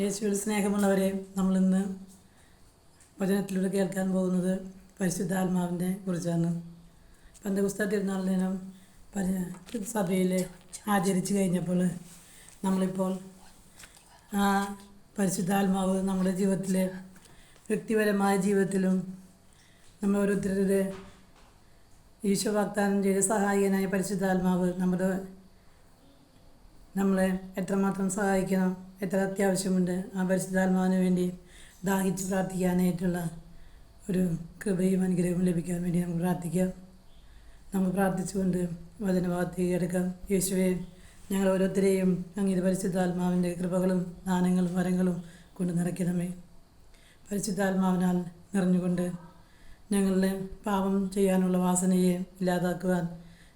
യേശുവിൽ സ്നേഹമുള്ളവരെ, നമ്മളിന്ന് വചനത്തിലൂടെ കേൾക്കാൻ പോകുന്നത് പരിശുദ്ധാത്മാവിനെ കുറിച്ചാണ്. പെന്തക്കോസ്ത് തിരുനാൾ ദിനം സഭയിൽ ആചരിച്ചു കഴിഞ്ഞപ്പോൾ നമ്മളിപ്പോൾ ആ പരിശുദ്ധാത്മാവ് നമ്മുടെ ജീവിതത്തിലെ വ്യക്തിപരമായ ജീവിതത്തിലും നമ്മൾ ഓരോരുത്തരുടെ ഈശോ വാഗ്ദാനം ചെയ്ത സഹായകനായ പരിശുദ്ധാത്മാവ് നമ്മളെ എത്രമാത്രം സഹായിക്കണം, എത്ര അത്യാവശ്യമുണ്ട്. ആ പരിശുദ്ധാത്മാവിന് വേണ്ടി ദാഹിച്ച് പ്രാർത്ഥിക്കാനായിട്ടുള്ള ഒരു കൃപയും അനുഗ്രഹവും ലഭിക്കാൻ വേണ്ടി നമുക്ക് പ്രാർത്ഥിക്കാം. നമുക്ക് പ്രാർത്ഥിച്ചുകൊണ്ട് വചനഭാഗത്തേക്ക് എടുക്കാം. യേശുവേ, ഞങ്ങൾ ഓരോരുത്തരെയും അങ്ങയുടെ പരിശുദ്ധാത്മാവിൻ്റെ കൃപകളും ദാനങ്ങളും വരങ്ങളും കൊണ്ട് നിറയ്ക്കണമേ. പരിശുദ്ധാത്മാവിനാൽ നിറഞ്ഞുകൊണ്ട് ഞങ്ങളുടെ പാപം ചെയ്യാനുള്ള വാസനയെ ഇല്ലാതാക്കുവാൻ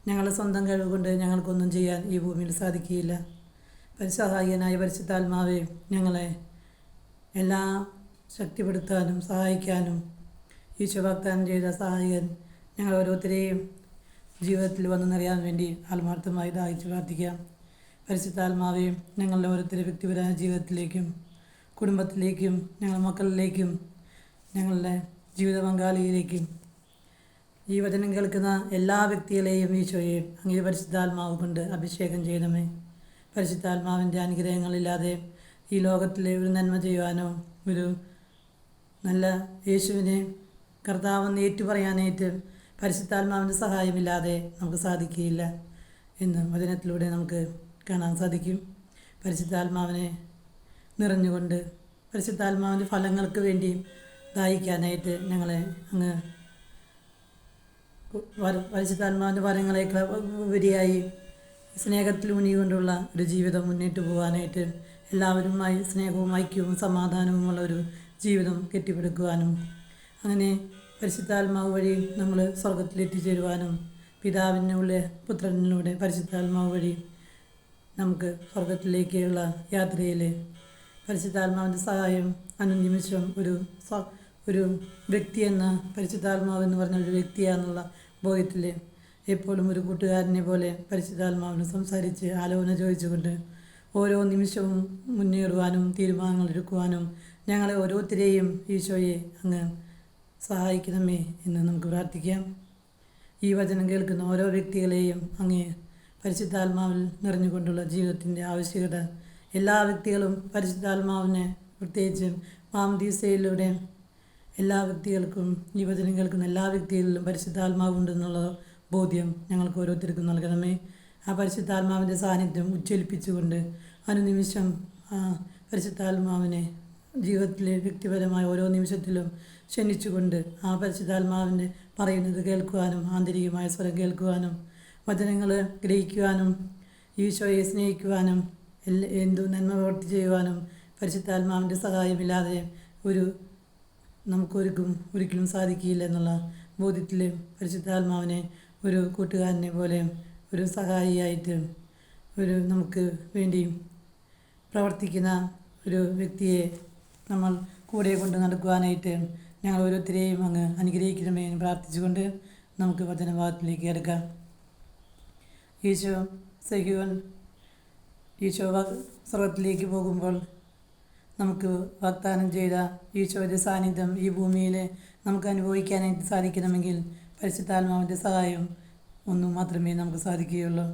ഞങ്ങളുടെ സ്വന്തം കഴിവ് കൊണ്ട് ഞങ്ങൾക്കൊന്നും ചെയ്യാൻ ഈ ഭൂമിയിൽ സാധിക്കുകയില്ല. സഹായകനായ പരിശുദ്ധാത്മാവെ, ഞങ്ങളെ എല്ലാം ശക്തിപ്പെടുത്താനും സഹായിക്കാനും ഈശോ വാഗ്ദാനം ചെയ്ത സഹായകൻ ഞങ്ങൾ ഓരോരുത്തരെയും ജീവിതത്തിൽ വന്നു നിറയാൻ വേണ്ടി ആത്മാർത്ഥമായി ദാഹിച്ച് പ്രാർത്ഥിക്കാം. പരിശുദ്ധാത്മാവെ, ഞങ്ങളുടെ ഓരോരുത്തരുടെ വ്യക്തിപരമായ ജീവിതത്തിലേക്കും കുടുംബത്തിലേക്കും ഞങ്ങളുടെ മക്കളിലേക്കും ഞങ്ങളുടെ ജീവിത പങ്കാളിയിലേക്കും ഈ വചനം കേൾക്കുന്ന എല്ലാ വ്യക്തികളെയും ഈശോയെ അങ്ങേ പരിശുദ്ധാത്മാവ് കൊണ്ട് അഭിഷേകം ചെയ്യണമേ. പരിശുദ്ധാത്മാവിൻ്റെ അനുഗ്രഹങ്ങളില്ലാതെ ഈ ലോകത്തിലെ ഒരു നന്മ ചെയ്യുവാനോ ഒരു നല്ല യേശുവിനെ കർത്താവെന്ന് ഏറ്റുപറയാനായിട്ട് പരിശുദ്ധാത്മാവിൻ്റെ സഹായമില്ലാതെ നമുക്ക് സാധിക്കുകയില്ല എന്ന് വചനത്തിലൂടെ നമുക്ക് കാണാൻ സാധിക്കും. പരിശുദ്ധാത്മാവിനെ നിറഞ്ഞുകൊണ്ട് പരിശുദ്ധാത്മാവിൻ്റെ ഫലങ്ങൾക്ക് വേണ്ടി ദാഹിക്കാനായിട്ട് ഞങ്ങളെ അങ്ങ് പരിശുദ്ധാത്മാവിൻ്റെ ഫലങ്ങളേക്കാൾ ഉപരിയായി സ്നേഹത്തിൽ ഊന്നിക്കൊണ്ടുള്ള ഒരു ജീവിതം മുന്നോട്ട് പോകാനായിട്ട് എല്ലാവരുമായി സ്നേഹവും ഐക്യവും സമാധാനവുമുള്ള ഒരു ജീവിതം കെട്ടിപ്പടുക്കുവാനും അങ്ങനെ പരിശുദ്ധാത്മാവ് വഴി നമ്മൾ സ്വർഗത്തിലെത്തിച്ചേരുവാനും പിതാവിനുള്ള പുത്രനിലൂടെ പരിശുദ്ധാത്മാവ് വഴി നമുക്ക് സ്വർഗത്തിലേക്കുള്ള യാത്രയിൽ പരിശുദ്ധാത്മാവിൻ്റെ സഹായം അനുനിമിഷം ഒരു വ്യക്തിയെന്ന പരിശുദ്ധാത്മാവ് എന്ന് പറഞ്ഞ ഒരു വ്യക്തിയാണെന്നുള്ള ബോധ്യത്തിൽ എപ്പോഴും ഒരു കൂട്ടുകാരനെ പോലെ പരിശുദ്ധാത്മാവിന് സംസാരിച്ച് ആലോചന ചോദിച്ചുകൊണ്ട് ഓരോ നിമിഷവും മുന്നേറുവാനും തീരുമാനങ്ങൾ എടുക്കുവാനും ഞങ്ങളെ ഓരോരുത്തരെയും ഈശോയെ അങ്ങ് സഹായിക്കണമേ എന്ന് നമുക്ക് പ്രാർത്ഥിക്കാം. ഈ വചനം കേൾക്കുന്ന ഓരോ വ്യക്തികളെയും അങ്ങ് പരിശുദ്ധാത്മാവിൽ നിറഞ്ഞുകൊണ്ടുള്ള ജീവിതത്തിൻ്റെ ആവശ്യകത എല്ലാ വ്യക്തികളും പരിശുദ്ധാത്മാവിനെ പ്രത്യേകിച്ചും മാംദീസയിലൂടെ എല്ലാ വ്യക്തികൾക്കും ഈ വചനം കേൾക്കുന്ന എല്ലാ വ്യക്തികളിലും പരിശുദ്ധാത്മാവുണ്ടെന്നുള്ള ബോധ്യം ഞങ്ങൾക്ക് ഓരോരുത്തർക്കും നൽകണമേ. ആ പരിശുദ്ധാത്മാവിൻ്റെ സാന്നിധ്യം ഉജ്ജ്വലിപ്പിച്ചുകൊണ്ട് അനുനിമിഷം ആ പരിശുദ്ധാത്മാവിനെ ജീവിതത്തിലെ വ്യക്തിപരമായ ഓരോ നിമിഷത്തിലും ക്ഷണിച്ചുകൊണ്ട് ആ പരിശുദ്ധാത്മാവിനെ പറയുന്നത് കേൾക്കുവാനും ആന്തരികമായ സ്വരം കേൾക്കുവാനും വചനങ്ങൾ ഗ്രഹിക്കുവാനും ഈശോയെ സ്നേഹിക്കുവാനും എന്തു നന്മ പ്രവർത്തി ചെയ്യുവാനും പരിശുദ്ധാത്മാവിൻ്റെ സഹായമില്ലാതെ ഒരിക്കലും സാധിക്കില്ല എന്നുള്ള ബോധ്യത്തിൽ പരിശുദ്ധാത്മാവിനെ ഒരു കൂട്ടുകാരനെ പോലെ ഒരു സഹായിയായിട്ട് നമുക്ക് വേണ്ടി പ്രവർത്തിക്കുന്ന ഒരു വ്യക്തിയെ നമ്മൾ കൂടെ കൊണ്ട് നടക്കുവാനായിട്ട് ഞങ്ങൾ ഓരോരുത്തരെയും അങ്ങ് അനുഗ്രഹിക്കണമേ എന്ന് പ്രാർത്ഥിച്ചുകൊണ്ട് നമുക്ക് വചനഭാഗത്തിലേക്ക് എടുക്കാം. ഈശോ സ്വർഗത്തിലേക്ക് പോകുമ്പോൾ നമുക്ക് വാഗ്ദാനം ചെയ്ത ഈശോയുടെ സാന്നിധ്യം ഈ ഭൂമിയിൽ നമുക്ക് അനുഭവിക്കാനായിട്ട് സാധിക്കണമെങ്കിൽ പരിശുദ്ധാത്മാവിൻ്റെ സഹായം ഒന്നും മാത്രമേ നമുക്ക് സാധിക്കുകയുള്ളൂ.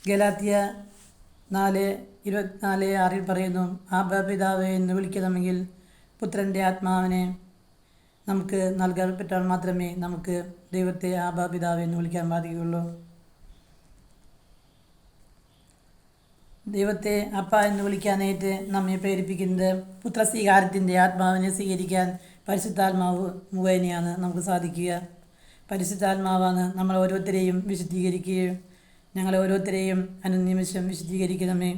ഗലാത്യ 4:24-6 പറയുന്നു, ആബാ പിതാവേ എന്ന് വിളിക്കണമെങ്കിൽ പുത്രൻ്റെ ആത്മാവിനെ നമുക്ക് നൽകപ്പെട്ടാൽ മാത്രമേ നമുക്ക് ദൈവത്തെ ആബാ പിതാവേ എന്ന് വിളിക്കാൻ സാധിക്കുകയുള്ളൂ. ദൈവത്തെ അപ്പ എന്ന് വിളിക്കാനായിട്ട് നമ്മെ പ്രേരിപ്പിക്കുന്നത് പുത്രസ്വീകാരത്തിൻ്റെ ആത്മാവിനെ സ്വീകരിക്കാൻ പരിശുദ്ധാത്മാവ് മുഖേനയാണ് നമുക്ക് സാധിക്കുക. പരിശുദ്ധാത്മാവാണ് നമ്മൾ ഓരോരുത്തരെയും വിശുദ്ധീകരിക്കുകയും ഞങ്ങളെ ഓരോരുത്തരെയും അനുനിമിഷം വിശുദ്ധീകരിക്കണമേ.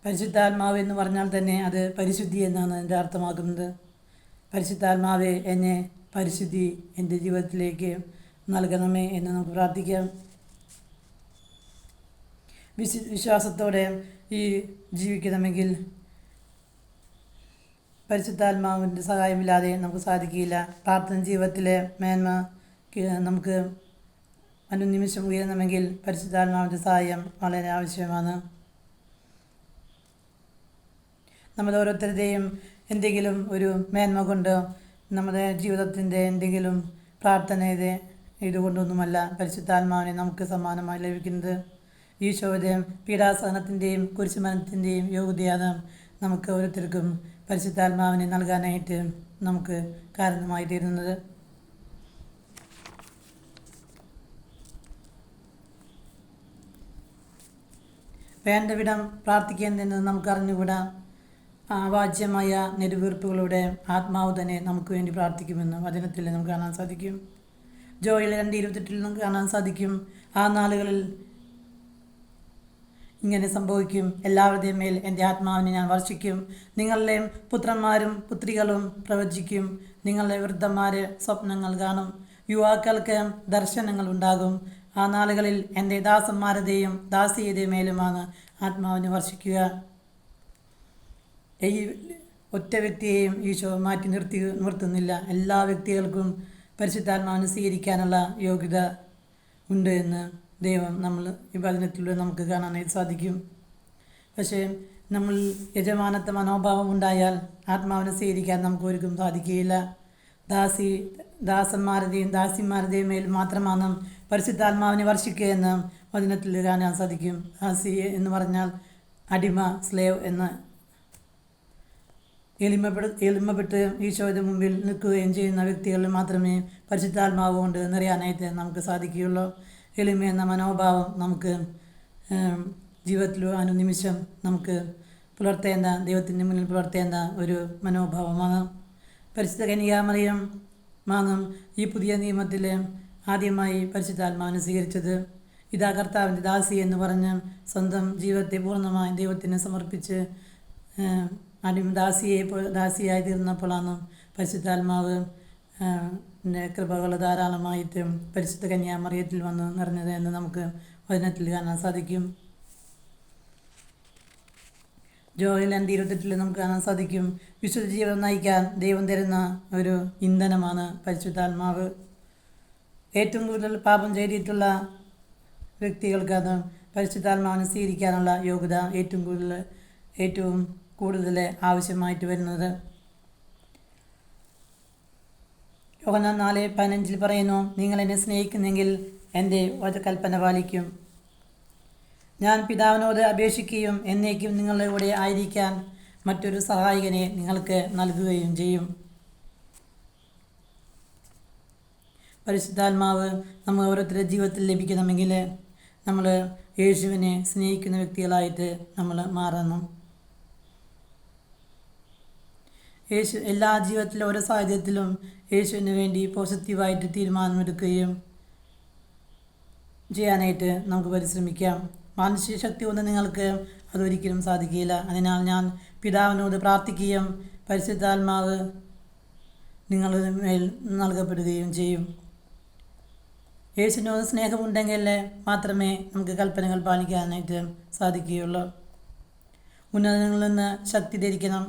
പരിശുദ്ധാത്മാവ് എന്ന് പറഞ്ഞാൽ തന്നെ അത് പരിശുദ്ധി എന്നാണ് എൻ്റെ അർത്ഥമാക്കുന്നത്. പരിശുദ്ധാത്മാവെ, എന്നെ പരിശുദ്ധി എൻ്റെ ജീവിതത്തിലേക്ക് നൽകണമേ എന്ന് നമുക്ക് പ്രാർത്ഥിക്കാം. വിശ്വാസത്തോടെ ജീവിക്കണമെങ്കിൽ പരിശുദ്ധാത്മാവിൻ്റെ സഹായമില്ലാതെ നമുക്ക് സാധിക്കില്ല. പ്രാർത്ഥന ജീവിതത്തിലെ മേന്മ നമുക്ക് അനുനിമിഷം ഉയരണമെങ്കിൽ പരിശുദ്ധാത്മാവിൻ്റെ സഹായം വളരെ ആവശ്യമാണ്. നമ്മൾ ഓരോരുത്തരുടെയും എന്തെങ്കിലും ഒരു മേന്മ കൊണ്ട് നമ്മുടെ ജീവിതത്തിൻ്റെ എന്തെങ്കിലും പ്രാർത്ഥന ഇതുകൊണ്ടൊന്നുമല്ല പരിശുദ്ധാത്മാവിനെ നമുക്ക് സമ്മാനമായി ലഭിക്കുന്നത്. ഈശോയുടെ പീഡാസഹനത്തിൻ്റെയും കുരിശുമരണത്തിൻ്റെയും യോഗ്യതയാണ് നമുക്ക് ഓരോരുത്തർക്കും പരിശുദ്ധാത്മാവിനെ നൽകാനായിട്ട് നമുക്ക് കാരണമായി തീരുന്നത്. വേണ്ട വിധം പ്രാർത്ഥിക്കേണ്ടതെന്ന് നമുക്കറിഞ്ഞുകൂടാ. അവാച്യമായ നെടുവീർപ്പുകളുടെ ആത്മാവ് തന്നെ നമുക്ക് വേണ്ടി പ്രാർത്ഥിക്കുമെന്ന് വചനത്തിൽ നമുക്ക് കാണാൻ സാധിക്കും. ജോയിൽ 2:28 നമുക്ക് കാണാൻ സാധിക്കും. ആ നാളുകളിൽ ഇങ്ങനെ സംഭവിക്കും. എല്ലാവരുടെയും മേൽ എൻ്റെ ആത്മാവിനെ ഞാൻ വർഷിക്കും. നിങ്ങളുടെ പുത്രന്മാരും പുത്രികളും പ്രവചിക്കും. നിങ്ങളുടെ വൃദ്ധന്മാർ സ്വപ്നങ്ങൾ കാണും. യുവാക്കൾക്ക് ദർശനങ്ങൾ ഉണ്ടാകും. ആ നാളുകളിൽ എൻ്റെ ദാസന്മാരുടെയും ദാസിയുടെയും മേലുമാണ് ആത്മാവിനെ വർഷിക്കുക. ഈ ഒറ്റ വ്യക്തിയെയും ഈശോ മാറ്റി നിർത്തുന്നില്ല. എല്ലാ വ്യക്തികൾക്കും പരിശുദ്ധാത്മാവിനെ സ്വീകരിക്കാനുള്ള യോഗ്യത ഉണ്ട് എന്ന് ദൈവം നമ്മൾ ഈ വചനത്തിലൂടെ നമുക്ക് കാണാനായിട്ട് സാധിക്കും. പക്ഷേ നമ്മൾ യജമാനത്വ മനോഭാവം ഉണ്ടായാൽ ആത്മാവിനെ സ്വീകരിക്കാൻ നമുക്ക് ഒരിക്കലും സാധിക്കുകയില്ല. ദാസന്മാരുടെയും ദാസിമാരുടെയും മേൽ മാത്രമാണ് പരിശുദ്ധാത്മാവിനെ വർഷിക്കുക എന്ന് വചനത്തിൽ കാണാൻ സാധിക്കും. ദാസി എന്ന് പറഞ്ഞാൽ അടിമ, സ്ലേവ് എന്ന് എളിമപ്പെട്ട് ഈശോയുടെ മുമ്പിൽ നിൽക്കുകയും ചെയ്യുന്ന വ്യക്തികളിൽ മാത്രമേ പരിശുദ്ധാത്മാവ് കൊണ്ട് നിറയാനായിട്ട് നമുക്ക് സാധിക്കുകയുള്ളൂ. എളിമ എന്ന മനോഭാവം നമുക്ക് ജീവിതത്തിൽ അനുനിമിഷം നമുക്ക് പുലർത്തേണ്ട, ദൈവത്തിൻ്റെ മുന്നിൽ പുലർത്തേണ്ട ഒരു മനോഭാവമാണ്. പരിശുദ്ധ കന്യകാമറിയം ഈ പുതിയ നിയമത്തിൽ ആദ്യമായി പരിശുദ്ധാത്മാവിനെ സ്വീകരിച്ചത്. ഇതാ കർത്താവിൻ്റെ ദാസി എന്ന് പറഞ്ഞ് സ്വന്തം ജീവിതത്തെ പൂർണ്ണമായി ദൈവത്തിന് സമർപ്പിച്ച് ദാസിയായി തീർന്നപ്പോഴാണ് പരിശുദ്ധാത്മാവ് കൃപകൾ ധാരാളമായിട്ട് പരിശുദ്ധ കന്യാമറിയത്തിൽ വന്ന് നിറഞ്ഞത് എന്ന് നമുക്ക് വചനത്തിൽ കാണാൻ സാധിക്കും. ജോയിൽ 2:28 നമുക്ക് കാണാൻ സാധിക്കും. വിശുദ്ധ ജീവിതം നയിക്കാൻ ദൈവം തരുന്ന ഒരു ഇന്ധനമാണ് പരിശുദ്ധാത്മാവ്. ഏറ്റവും കൂടുതൽ പാപം ചെയ്തിട്ടുള്ള വ്യക്തികൾക്കത് പരിശുദ്ധാത്മാവിനെ സ്വീകരിക്കാനുള്ള യോഗ്യത ഏറ്റവും കൂടുതൽ ആവശ്യമായിട്ട് വരുന്നത്. യോഹന്നാൻ 4:15 പറയുന്നു, നിങ്ങൾ എന്നെ സ്നേഹിക്കുന്നെങ്കിൽ എൻ്റെ കൽപ്പന പാലിക്കും. ഞാൻ പിതാവിനോട് അപേക്ഷിക്കുകയും എന്നേക്കും നിങ്ങളുടെ കൂടെ ആയിരിക്കാൻ മറ്റൊരു സഹായകനെ നിങ്ങൾക്ക് നൽകുകയും ചെയ്യും. പരിശുദ്ധാത്മാവ് നമ്മൾ ഓരോരുത്തരുടെ ജീവിതത്തിൽ ലഭിക്കണമെങ്കിൽ നമ്മൾ യേശുവിനെ സ്നേഹിക്കുന്ന വ്യക്തികളായിട്ട് നമ്മൾ മാറണം. യേശു എല്ലാ ജീവിതത്തിലെ ഓരോ സാഹചര്യത്തിലും യേശുവിന് വേണ്ടി പോസിറ്റീവായിട്ട് തീരുമാനമെടുക്കുകയും ചെയ്യാനായിട്ട് നമുക്ക് പരിശ്രമിക്കാം. മാനസിക ശക്തി കൊണ്ട് നിങ്ങൾക്ക് അതൊരിക്കലും സാധിക്കില്ല. അതിനാൽ ഞാൻ പിതാവിനോട് പ്രാർത്ഥിക്കുകയും പരിശുദ്ധാത്മാവ് നിങ്ങളുടെ മേൽ നൽകപ്പെടുകയും ചെയ്യും. യേശുവിനോട് സ്നേഹമുണ്ടെങ്കിൽ മാത്രമേ നമുക്ക് കൽപ്പനകൾ പാലിക്കാനായിട്ട് സാധിക്കുകയുള്ളൂ. ഉന്നതങ്ങളിൽ നിന്ന് ശക്തി ധരിക്കണം.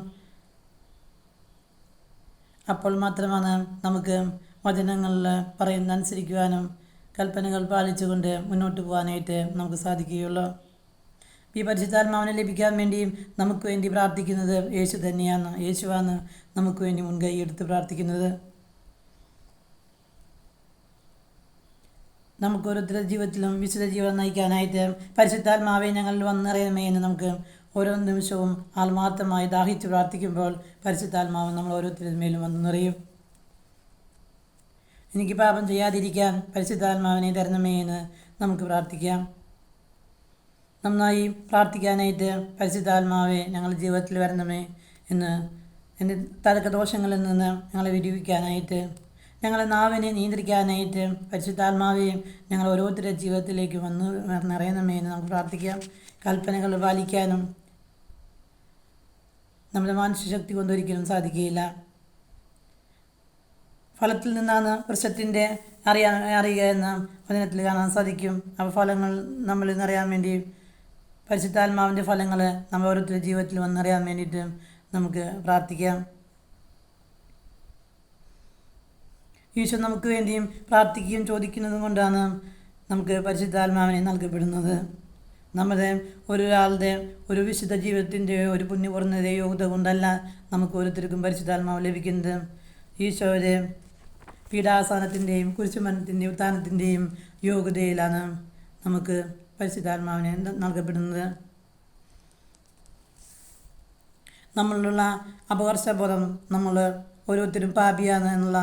അപ്പോൾ മാത്രമാണ് നമുക്ക് വചനങ്ങളിൽ പറയുന്ന അനുസരിക്കുവാനും കൽപ്പനകൾ പാലിച്ചുകൊണ്ട് മുന്നോട്ട് പോകാനായിട്ട് നമുക്ക് സാധിക്കുകയുള്ളൂ. ഈ പരിശുദ്ധാത്മാവിനെ ലഭിക്കാൻ വേണ്ടിയും നമുക്ക് വേണ്ടി പ്രാർത്ഥിക്കുന്നത് യേശു തന്നെയാണ്. യേശുവാണ് നമുക്ക് വേണ്ടി മുൻകൈ എടുത്ത് പ്രാർത്ഥിക്കുന്നത്. നമുക്ക് ഓരോരുത്തരുടെ ജീവിതത്തിലും വിശുദ്ധ ജീവിതം നയിക്കാനായിട്ട് പരിശുദ്ധാത്മാവെ ഞങ്ങളിൽ വന്നിറയമേ എന്ന് നമുക്ക് ഓരോ നിമിഷവും ആത്മാർത്ഥമായി ദാഹിച്ച് പ്രാർത്ഥിക്കുമ്പോൾ പരിശുദ്ധാത്മാവ് നമ്മൾ ഓരോരുത്തരുടെ മേലും വന്ന് നിറയും. എനിക്ക് പാപം ചെയ്യാതിരിക്കാൻ പരിശുദ്ധാത്മാവിനെ തരണമേ എന്ന് നമുക്ക് പ്രാർത്ഥിക്കാം. നന്നായി പ്രാർത്ഥിക്കാനായിട്ട് പരിശുദ്ധാത്മാവെ ഞങ്ങളുടെ ജീവിതത്തിൽ വരണമേ എന്ന് എൻ്റെ തർക്കദോഷങ്ങളിൽ നിന്ന് ഞങ്ങളെ വിടുവിക്കാനായിട്ട്, ഞങ്ങളെ നാവിനെ നിയന്ത്രിക്കാനായിട്ട് പരിശുദ്ധാത്മാവെയും ഞങ്ങൾ ഓരോരുത്തരുടെ ജീവിതത്തിലേക്ക് വന്ന് നിറയണമേ എന്ന് നമുക്ക് പ്രാർത്ഥിക്കാം. കൽപ്പനകൾ പാലിക്കാനും നമ്മുടെ മാനസിക ശക്തി കൊണ്ടൊരിക്കലും സാധിക്കുകയില്ല. ഫലത്തിൽ നിന്നാണ് വൃക്ഷത്തിൻ്റെ അറിയുക എന്ന് വചനത്തിൽ കാണാൻ സാധിക്കും. ആ ഫലങ്ങൾ നമ്മളിൽ നിറയാൻ വേണ്ടി പരിശുദ്ധാത്മാവിൻ്റെ ഫലങ്ങൾ നമ്മൾ ഓരോരുത്തരുടെ ജീവിതത്തിൽ വന്നറിയാൻ വേണ്ടിയിട്ട് നമുക്ക് പ്രാർത്ഥിക്കാം. ഈശോ നമുക്ക് വേണ്ടിയും പ്രാർത്ഥിക്കുകയും ചോദിക്കുന്നതും കൊണ്ടാണ് നമുക്ക് പരിശുദ്ധാത്മാവിനെ നൽകപ്പെടുന്നത്. നമ്മുടെ ഒരാളുടെ ഒരു വിശുദ്ധ ജീവിതത്തിൻ്റെയോ ഒരു പുണ്യപൂർണ്ണതയോ യോഗ്യത കൊണ്ടല്ല നമുക്ക് ഓരോരുത്തർക്കും പരിശുദ്ധാത്മാവ് ലഭിക്കുന്നത്. ഈശോയുടെ പീഡാസനത്തിൻ്റെയും കുരിശുമരണത്തിൻ്റെയും ഉത്ഥാനത്തിൻ്റെയും യോഗ്യതയിലാണ് നമുക്ക് പരിശുദ്ധാത്മാവിനെ നൽകപ്പെടുന്നത്. നമ്മളിലുള്ള അപകർഷബോധം, നമ്മൾ ഓരോരുത്തരും പാപിയാണ് എന്നുള്ള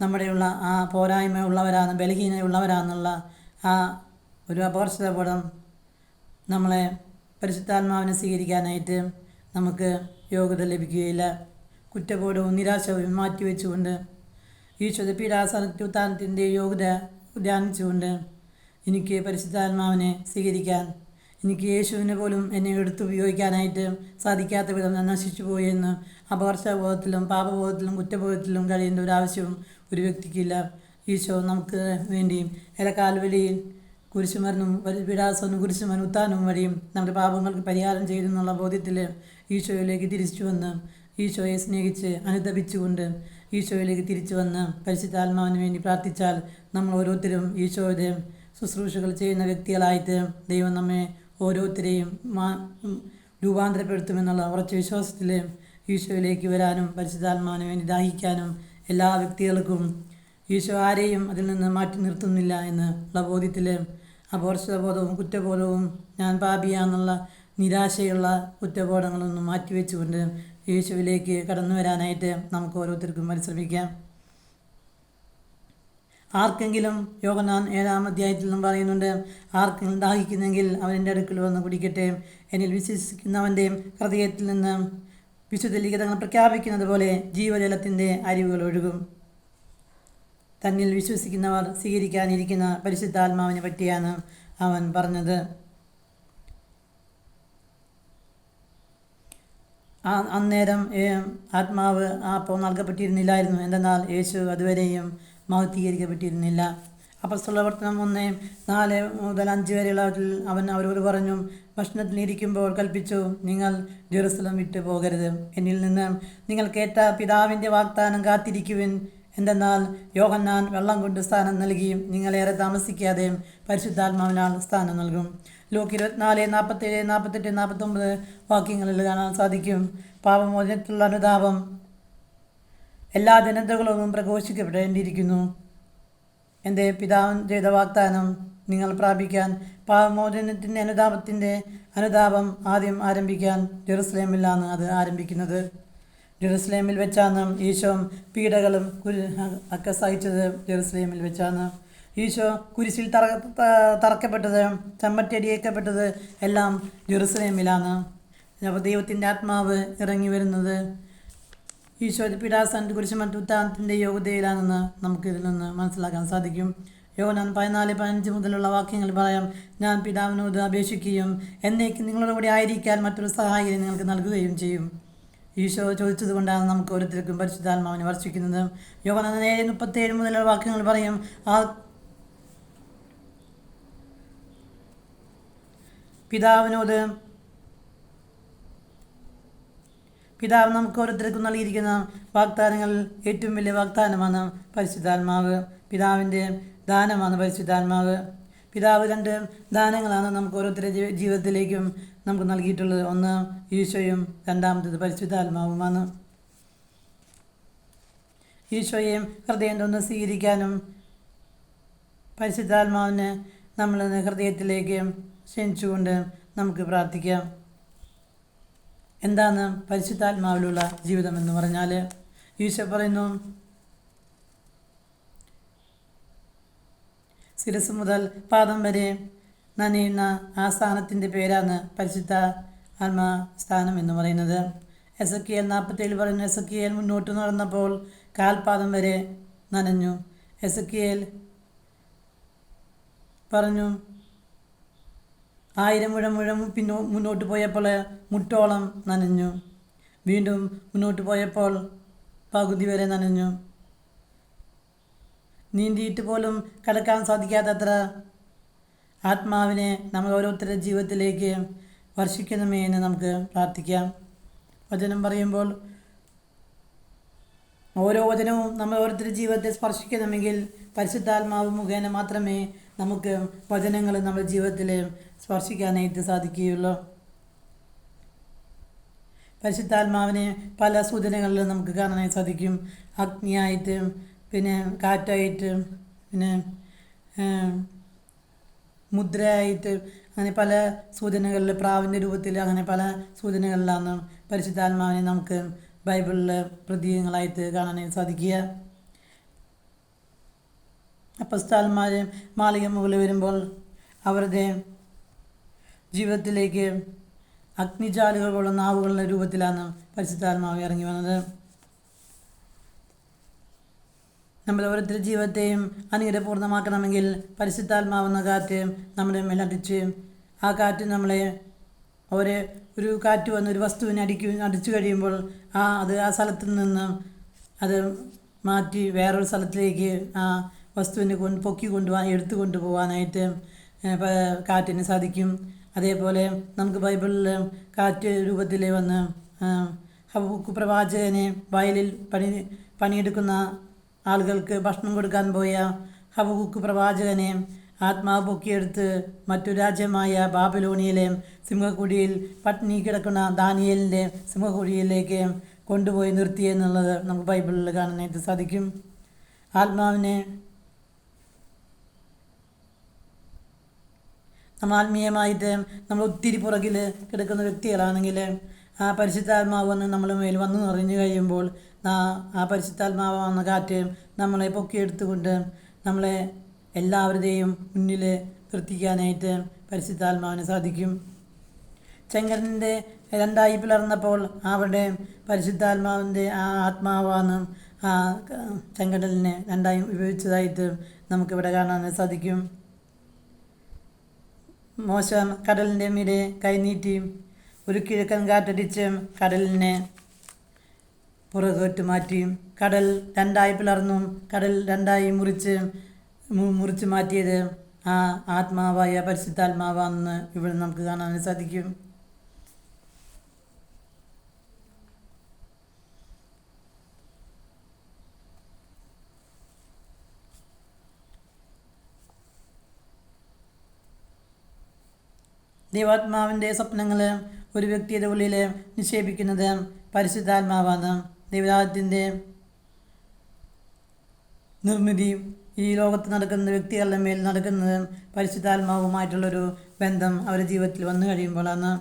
നമ്മുടെയുള്ള ആ പോരായ്മ ഉള്ളവരാണ്, ബലഹീനതയുള്ളവരാണെന്നുള്ള ആ ഒരു അപകർഷബോധം നമ്മളെ പരിശുദ്ധാത്മാവിനെ സ്വീകരിക്കാനായിട്ട് നമുക്ക് യോഗ്യത ലഭിക്കുകയില്ല. കുറ്റബോധവും നിരാശയും മാറ്റിവെച്ചുകൊണ്ട് ഈശോയുടെ പീഡാസനത്തിൻ്റെ യോഗ്യത ധ്യാനിച്ചുകൊണ്ട് എനിക്ക് പരിശുദ്ധാത്മാവിനെ സ്വീകരിക്കാൻ, എനിക്ക് യേശുവിനെ പോലും എന്നെ എടുത്തുപയോഗിക്കാനായിട്ട് സാധിക്കാത്ത വിധം ഞാൻ നശിച്ചു പോയി എന്ന് അപകർഷബോധത്തിലും പാപബോധത്തിലും കുറ്റബോധത്തിലും കഴിയേണ്ട ഒരാവശ്യവും ഒരു വ്യക്തിക്കില്ല. ഈശോ നമുക്ക് വേണ്ടി കാൽവരിയിൽ കുരിശുമരണവും പീഡാസനവും കുരിശുമരണവും ഉത്ഥാനവും വഴിയും നമ്മുടെ പാപങ്ങൾക്ക് പരിഹാരം ചെയ്തെന്നുള്ള ബോധ്യത്തിൽ ഈശോയിലേക്ക് തിരിച്ചു വന്ന് ഈശോയെ സ്നേഹിച്ച് അനുതപിച്ചുകൊണ്ട് ഈശോയിലേക്ക് തിരിച്ചു വന്ന് പരിശുദ്ധാത്മാവിന് വേണ്ടി പ്രാർത്ഥിച്ചാൽ നമ്മൾ ഓരോരുത്തരും ഈശോയുടെ ശുശ്രൂഷകൾ ചെയ്യുന്ന വ്യക്തികളായിട്ട് ദൈവം നമ്മെ ഓരോരുത്തരെയും രൂപാന്തരപ്പെടുത്തുമെന്നുള്ള ഉറച്ച വിശ്വാസത്തിൽ ഈശോയിലേക്ക് വരാനും പരിശുദ്ധാത്മാവിന് വേണ്ടി ദാഹിക്കാനും എല്ലാ വ്യക്തികൾക്കും ഈശോ ആരെയും അതിൽ നിന്ന് മാറ്റി നിർത്തുന്നില്ല എന്നുള്ള ബോധ്യത്തിൽ അപകർഷബോധവും കുറ്റബോധവും ഞാൻ പാപിയാന്നുള്ള നിരാശയുള്ള കുറ്റബോധങ്ങളൊന്നും മാറ്റിവെച്ചുകൊണ്ട് യേശുവിലേക്ക് കടന്നു വരാനായിട്ട് നമുക്ക് ഓരോരുത്തർക്കും പരിശ്രമിക്കാം. ആർക്കെങ്കിലും യോഹന്നാൻ 7-ാം അധ്യായത്തിൽ നിന്നും പറയുന്നുണ്ട്, ആർക്കെങ്കിലും ദാഹിക്കുന്നെങ്കിൽ അവൻ്റെ അടുക്കൽ വന്ന് കുടിക്കട്ടെ. എന്നിൽ വിശ്വസിക്കുന്നവൻ്റെ ഹൃദയത്തിൽ നിന്ന് വിശുദ്ധ ലിഖിതങ്ങൾ പ്രഖ്യാപിക്കുന്നത് പോലെ ജീവജലത്തിൻ്റെ അരുവികൾ ഒഴുകും. തന്നിൽ വിശ്വസിക്കുന്നവർ സ്വീകരിക്കാനിരിക്കുന്ന പരിശുദ്ധാത്മാവിനെ പറ്റിയാണ് അവൻ പറഞ്ഞത്. അന്നേരം ആത്മാവ് അപ്പോൾ നൽകപ്പെട്ടിരുന്നില്ലായിരുന്നു. എന്തെന്നാൽ യേശു അതുവരെയും മഹത്വീകരിക്കപ്പെട്ടിരുന്നില്ല. അപ്പോസ്തല പ്രവർത്തനം 1:4-5 വരെയുള്ളതിൽ അവൻ അവരോട് പറഞ്ഞു, ഭക്ഷണത്തിലിരിക്കുമ്പോൾ കൽപ്പിച്ചു, നിങ്ങൾ ജെറുസലം വിട്ടു പോകരുത്. എന്നിൽ നിന്ന് നിങ്ങൾ കേട്ട പിതാവിൻ്റെ വാഗ്ദാനം കാത്തിരിക്കുവിൻ. എന്തെന്നാൽ യോഹന്നാൻ വെള്ളം കൊണ്ട് സ്ഥാനം നൽകി, നിങ്ങളേറെ താമസിക്കാതെ പരിശുദ്ധാത്മാവിനാൽ സ്ഥാനം നൽകും. ലൂക്ക് 24:47, 48, 49 വാക്യങ്ങളിൽ കാണാൻ സാധിക്കും. പാപമോചനത്തിലുള്ള അനുതാപം എല്ലാ ജനതകളൊന്നും പ്രഘോഷിക്കപ്പെടേണ്ടിയിരിക്കുന്നു. എൻ്റെ പിതാവൻ ചെയ്ത വാഗ്ദാനം നിങ്ങൾ പ്രാപിക്കാൻ പാപമോചനത്തിൻ്റെ അനുതാപം ആദ്യം ആരംഭിക്കാൻ ജെറുസലേമിലാണ് അത് ആരംഭിക്കുന്നത്. ജെറുസലേമിൽ വെച്ചാണ് ഈശോ പീഡകളും ഒക്കെ സഹിച്ചത്. ജെറുസലേമിൽ വെച്ചാണ് ഈശോ കുരിശിൽ തറക്കപ്പെട്ടത്, ചമ്മറ്റടിയേക്കപ്പെട്ടത് എല്ലാം ജെറുസലേമിലാണ്. അപ്പോൾ ദൈവത്തിൻ്റെ ആത്മാവ് ഇറങ്ങി വരുന്നത് ഈശോ പീഡാസനത്തിൽ കുരിശുമരണ ഉത്ഥാനത്തിൻ്റെ യോഗ്യതയിലാണെന്ന് നമുക്കിതിൽ നിന്ന് മനസ്സിലാക്കാൻ സാധിക്കും. യോഹന്നാൻ 14:15 മുതലുള്ള വാക്യങ്ങൾ പറയാം, ഞാൻ പിതാവിനോട് അപേക്ഷിക്കുകയും എന്നേക്ക് നിങ്ങളുടെ കൂടെ ആയിരിക്കാൻ മറ്റൊരു സഹായിയെ നിങ്ങൾക്ക് നൽകുകയും ചെയ്യും. ഈശോ ചോദിച്ചത് കൊണ്ടാണ് നമുക്ക് ഓരോരുത്തർക്കും പരിശുദ്ധാത്മാവിനെ വർഷിക്കുന്നത്. യോഹന്നാൻ 7:37 മുതലുള്ള വാക്യങ്ങൾ പറയും, പിതാവ് നമുക്ക് ഓരോരുത്തർക്കും നൽകിയിരിക്കുന്ന വാഗ്ദാനങ്ങൾ ഏറ്റവും വലിയ വാഗ്ദാനമാണ് പരിശുദ്ധാത്മാവ്. പിതാവിൻ്റെ ദാനമാണ് പരിശുദ്ധാത്മാവ്. പിതാവ് 2 ദാനങ്ങളാണ് നമുക്ക് ഓരോരുത്തരുടെ ജീവിതത്തിലേക്കും നമുക്ക് നൽകിയിട്ടുള്ളത്. ഒന്ന് ഈശോയും, രണ്ടാമത്തേത് പരിശുദ്ധാത്മാവുമാണ്. ഈശോയെ ഹൃദയം തുറന്ന് സ്വീകരിക്കാനും പരിശുദ്ധാത്മാവിനെ നമ്മൾ ഹൃദയത്തിലേക്ക് ക്ഷണിച്ചുകൊണ്ട് നമുക്ക് പ്രാർത്ഥിക്കാം. എന്താണ് പരിശുദ്ധാത്മാവിലുള്ള ജീവിതം എന്ന് പറഞ്ഞാൽ? ഈശോ പറയുന്നു, ശിരസ് മുതൽ പാദം വരെ നനയുന്ന ആ സ്ഥാനത്തിൻ്റെ പേരാണ് പരിശുദ്ധ ആത്മാ സ്ഥാനം എന്ന് പറയുന്നത്. എസക്കിയേൽ 47 പറയുന്നു, എസക്കിയേൽ മുന്നോട്ട് നടന്നപ്പോൾ കാൽപാദം വരെ നനഞ്ഞു. എസക്കിയേൽ പറഞ്ഞു, 1000 മുഴം മുന്നോട്ട് പോയപ്പോൾ മുട്ടോളം നനഞ്ഞു. വീണ്ടും മുന്നോട്ട് പോയപ്പോൾ പകുതി വരെ നനഞ്ഞു. നീന്തിയിട്ട് പോലും കടക്കാൻ സാധിക്കാത്തത്ര ആത്മാവിനെ നമ്മൾ ഓരോരുത്തരുടെ ജീവിതത്തിലേക്ക് വർഷിക്കണമേ എന്ന് നമുക്ക് പ്രാർത്ഥിക്കാം. വചനം പറയുമ്പോൾ ഓരോ വചനവും നമ്മൾ ഓരോരുത്തരുടെ ജീവിതത്തെ സ്പർശിക്കണമെങ്കിൽ പരിശുദ്ധാത്മാവ് മുഖേന മാത്രമേ നമുക്ക് വചനങ്ങൾ നമ്മുടെ ജീവിതത്തിൽ സ്പർശിക്കാനായിട്ട് സാധിക്കുകയുള്ളൂ. പരിശുദ്ധാത്മാവിനെ പല സൂചനകളിലും നമുക്ക് കാണാനായി സാധിക്കും. അഗ്നിയായിട്ട്, പിന്നെ കാറ്റായിട്ട്, പിന്നെ മുദ്രയായിട്ട്, അങ്ങനെ പല സൂചനകളിൽ, പ്രാവിൻ്റെ രൂപത്തിൽ, അങ്ങനെ പല സൂചനകളിലാണ് പരിശുദ്ധാത്മാവിനെ നമുക്ക് ബൈബിളിൽ പ്രതീകങ്ങളായിട്ട് കാണാനായി സാധിക്കുക. അപ്പോസ്തലന്മാർ മാളിക മുകളിൽ വരുമ്പോൾ അവരുടെ ജീവിതത്തിലേക്ക് അഗ്നിജാലുകൾ പോലുള്ള നാവുകളുടെ രൂപത്തിലാണ് പരിശുദ്ധാത്മാവ് ഇറങ്ങി വന്നത്. നമ്മൾ ഓരോരുത്തരുടെ ജീവിതത്തെയും അനുഗ്രഹപൂർണ്ണമാക്കണമെങ്കിൽ പരിശുദ്ധാത്മാവെന്ന കാറ്റ് നമ്മുടെ മേലടിച്ച്, ആ കാറ്റ് നമ്മളെ ഒരു കാറ്റ് വന്ന് ഒരു വസ്തുവിനെ അടിച്ചു കഴിയുമ്പോൾ അത് ആ സ്ഥലത്ത് നിന്ന് അത് മാറ്റി വേറൊരു സ്ഥലത്തിലേക്ക് ആ വസ്തുവിനെ പൊക്കി കൊണ്ടുപോകാൻ, എടുത്തു കൊണ്ടുപോകാനായിട്ട് കാറ്റിന് സാധിക്കും. അതേപോലെ നമുക്ക് ബൈബിളിൽ കാറ്റ് രൂപത്തിൽ വന്ന് ഹബക്കൂക്ക് പ്രവാചകനെ വയലിൽ പണിയെടുക്കുന്ന ആളുകൾക്ക് ഭക്ഷണം കൊടുക്കാൻ പോയ ഹബക്കൂക്ക് പ്രവാചകനെ ആത്മാവ് പൊക്കിയെടുത്ത് മറ്റൊരു രാജ്യമായ ബാബിലോണിയയിലെ സിംഹക്കുഴിയിൽ പട്ടിണി കിടക്കുന്ന ദാനിയേലിൻ്റെ സിംഹക്കുഴിയിലേക്ക് കൊണ്ടുപോയി നിർത്തിയെന്നുള്ളത് നമുക്ക് ബൈബിളിൽ കാണാനായിട്ട് സാധിക്കും. ആത്മാവിനെ നമ്മൾ ആത്മീയമായിട്ട് നമ്മൾ ഒത്തിരി പുറകിൽ കിടക്കുന്ന വ്യക്തികളാണെങ്കിൽ ആ പരിശുദ്ധാത്മാവ് വന്ന് നമ്മുടെ മേൽ വന്നു നിറഞ്ഞു കഴിയുമ്പോൾ ആ പരിശുദ്ധാത്മാവെന്ന കാറ്റ് നമ്മളെ പൊക്കിയെടുത്തുകൊണ്ട് നമ്മളെ എല്ലാവരുടെയും മുന്നിൽ നിർത്തിക്കാനായിട്ട് പരിശുദ്ധാത്മാവിന് സാധിക്കും. ചെങ്കടലിൻ്റെ രണ്ടായി പിളർന്നപ്പോൾ അവിടെ പരിശുദ്ധാത്മാവിൻ്റെ ആ ആത്മാവാണ് ആ ചെങ്കടലിനെ രണ്ടായി വിഭജിച്ചതായിട്ട് നമുക്കിവിടെ കാണാൻ സാധിക്കും. മോശ കടലിൻ്റെ മീതെ കൈനീട്ടി ഒരു കിഴക്കൻ കാറ്റടിച്ച് കടലിനെ പുറകോട്ട് മാറ്റി. കടൽ രണ്ടായി പിളർന്നു. കടൽ രണ്ടായി മുറിച്ച് മാറ്റിയത് ആ ആത്മാവായ പരിശുദ്ധാത്മാവാണെന്ന് ഇവിടെ നമുക്ക് കാണാൻ സാധിക്കും. ദൈവാത്മാവിൻ്റെ സ്വപ്നങ്ങൾ ഒരു വ്യക്തിയുടെ ഉള്ളിൽ നിക്ഷേപിക്കുന്നത് പരിശുദ്ധാത്മാവാണ്. ദൈവരാജ്യത്തിൻ്റെ നിർമ്മിതി ഈ ലോകത്ത് നടക്കുന്ന വ്യക്തികളുടെ മേൽ നടക്കുന്നത് പരിശുദ്ധാത്മാവുമായിട്ടുള്ളൊരു ബന്ധം അവരുടെ ജീവിതത്തിൽ വന്നു കഴിയുമ്പോഴാണ്.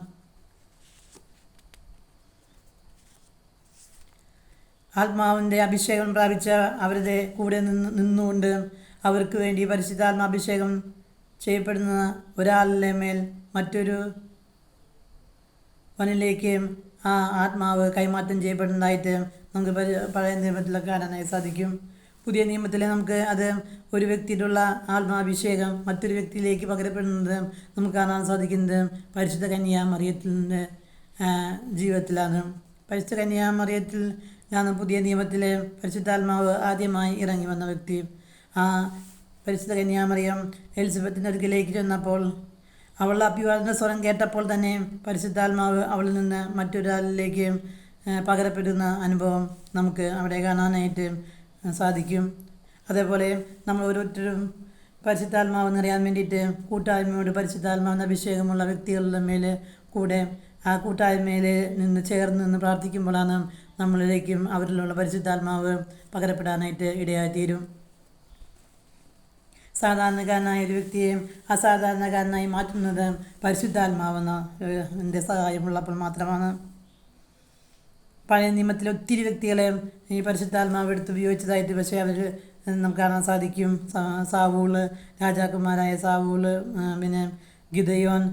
ആത്മാവിൻ്റെ അഭിഷേകം പ്രാപിച്ച അവരുടെ കൂടെ നിന്നുകൊണ്ട് അവർക്ക് വേണ്ടി പരിശുദ്ധാത്മാഭിഷേകം ചെയ്യപ്പെടുന്ന ഒരാളുടെ മേൽ മറ്റൊരു വനിലേക്ക് ആ ആത്മാവ് കൈമാറ്റം ചെയ്യപ്പെടുന്നതായിട്ട് നമുക്ക് പഴയ നിയമത്തിലൊക്കെ കാണാനായി സാധിക്കും. പുതിയ നിയമത്തിൽ നമുക്ക് അത് ഒരു വ്യക്തിയിലുള്ള ആത്മാഭിഷേകം മറ്റൊരു വ്യക്തിയിലേക്ക് പകരപ്പെടുന്നത് നമുക്ക് കാണാൻ സാധിക്കുന്നത് പരിശുദ്ധ കന്യാമറിയത്തിൻ്റെ ജീവിതത്തിലാണ്. പരിശുദ്ധ കന്യാമറിയത്തിലാണ് പുതിയ നിയമത്തിലെ പരിശുദ്ധാത്മാവ് ആദ്യമായി ഇറങ്ങി വന്ന വ്യക്തി. ആ പരിശുദ്ധ കന്യാമറിയം എലിസബത്തിൻ്റെ അടുക്കിലേക്ക് ചെന്നപ്പോൾ അവളുടെ അഭിവാദന സ്വരം കേട്ടപ്പോൾ തന്നെ പരിശുദ്ധാത്മാവ് അവളിൽ നിന്ന് മറ്റൊരാളിലേക്ക് പകരപ്പെടുന്ന അനുഭവം നമുക്ക് അവിടെ കാണാനായിട്ട് സാധിക്കും. അതേപോലെ നമ്മൾ ഓരോരുത്തരും പരിശുദ്ധാത്മാവ് നിറയാൻ വേണ്ടിയിട്ട് കൂട്ടായ്മയോട് പരിശുദ്ധാത്മാവിൻ്റെ അഭിഷേകമുള്ള വ്യക്തികളുടെ മേൽ കൂടെ ആ കൂട്ടായ്മയിൽ നിന്ന് ചേർന്ന് നിന്ന് പ്രാർത്ഥിക്കുമ്പോഴാണ് നമ്മളിലേക്കും അവരിലുള്ള പരിശുദ്ധാത്മാവ് പകരപ്പെടാനായിട്ട് ഇടയായിത്തീരും. സാധാരണക്കാരനായ ഒരു വ്യക്തിയെ അസാധാരണക്കാരനായി മാറ്റുന്നത് പരിശുദ്ധാത്മാവെന്ന എൻ്റെ സഹായമുള്ളപ്പോൾ മാത്രമാണ്. പഴയ നിയമത്തിലെ ഒത്തിരി വ്യക്തികളെ ഈ പരിശുദ്ധാത്മാവ് എടുത്ത് ഉപയോഗിച്ചതായിട്ട് പക്ഷേ അവർ നമുക്ക് കാണാൻ സാധിക്കും. സാവൂള്, രാജാക്കന്മാരായ സാവൂള്, പിന്നെ ഗിദയോൻ,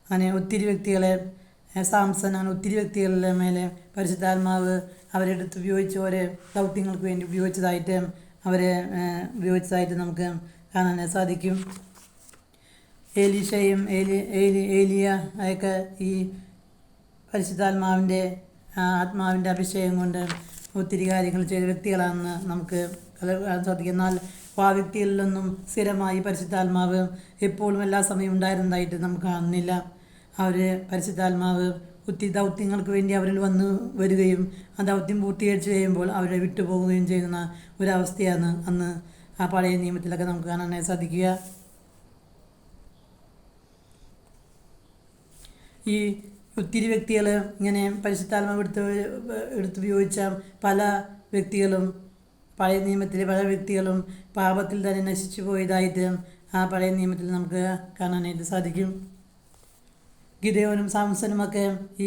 അങ്ങനെ ഒത്തിരി വ്യക്തികളെ, സാംസൺ, അങ്ങനെ ഒത്തിരി വ്യക്തികളുടെ മേലെ പരിശുദ്ധാത്മാവ് അവരെടുത്ത് ഉപയോഗിച്ച് ഓരോ ദൗത്യങ്ങൾക്ക് വേണ്ടി ഉപയോഗിച്ചതായിട്ട് നമുക്ക് കാണാൻ സാധിക്കും. ഏലീഷയും ഏലിയ ഒക്കെ ഈ പരിശുദ്ധാത്മാവിൻ്റെ ആത്മാവിൻ്റെ അഭിഷേകം കൊണ്ട് ഒത്തിരി കാര്യങ്ങൾ ചെയ്ത വ്യക്തികളാണെന്ന് നമുക്ക് കാണാൻ സാധിക്കും. എന്നാൽ ആ വ്യക്തികളിലൊന്നും സ്ഥിരമായി പരിശുദ്ധാത്മാവ് എപ്പോഴും എല്ലാ സമയവും ഉണ്ടായിരുന്നതായിട്ട് നമുക്ക് കാണുന്നില്ല. അവർ പരിശുദ്ധാത്മാവ് ഒത്തിരി ദൗത്യങ്ങൾക്ക് വേണ്ടി അവരിൽ വന്നു വരികയും ആ ദൗത്യം പൂർത്തീകരിച്ച് കഴിയുമ്പോൾ അവരെ വിട്ടുപോകുകയും ചെയ്യുന്ന ഒരവസ്ഥയാണ് അന്ന് ആ പഴയ നിയമത്തിലൊക്കെ നമുക്ക് കാണാനായി സാധിക്കുക. ഈ ഒത്തിരി വ്യക്തികൾ ഇങ്ങനെ പരിശുദ്ധാത്മാവ് എടുത്തുപയോഗിച്ച പല വ്യക്തികളും പഴയ നിയമത്തിലെ പല വ്യക്തികളും പാപത്തിൽ തന്നെ നശിച്ചു പോയതായിട്ട് ആ പഴയ നിയമത്തിൽ നമുക്ക് കാണാനായിട്ട് സാധിക്കും. ഗിദെയോനും സാംസനുമൊക്കെ ഈ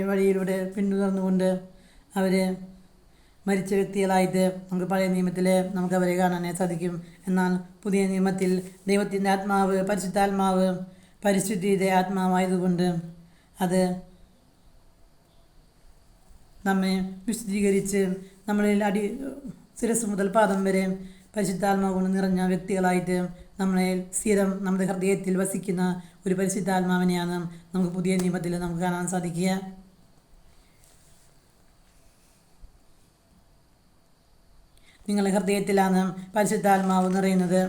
വഴിയിലൂടെ പിന്തുടർന്നുകൊണ്ട് അവർ മരിച്ച വ്യക്തികളായിട്ട് നമുക്ക് പഴയ നിയമത്തിൽ നമുക്ക് അവരെ കാണാനായിട്ട് സാധിക്കും. എന്നാൽ പുതിയ നിയമത്തിൽ ദൈവത്തിൻ്റെ ആത്മാവ് പരിശുദ്ധാത്മാവ് പരിശുദ്ധിയുടെ ആത്മാവായതുകൊണ്ട് അത് നമ്മെ വിശുദ്ധീകരിച്ച് നമ്മളിൽ ശിരസ് മുതൽ പാദം വരെ പരിശുദ്ധാത്മാവ് കൊണ്ട് നിറഞ്ഞ വ്യക്തികളായിട്ട് നമ്മളെ സ്ഥിരം നമ്മുടെ ഹൃദയത്തിൽ വസിക്കുന്ന ഒരു പരിശുദ്ധാത്മാവിനെയാണ് നമുക്ക് പുതിയ നിയമത്തിൽ നമുക്ക് കാണാൻ സാധിക്കുക. നിങ്ങളുടെ ഹൃദയത്തിലാണ് പരിശുദ്ധാത്മാവ് നിറയുന്നത്.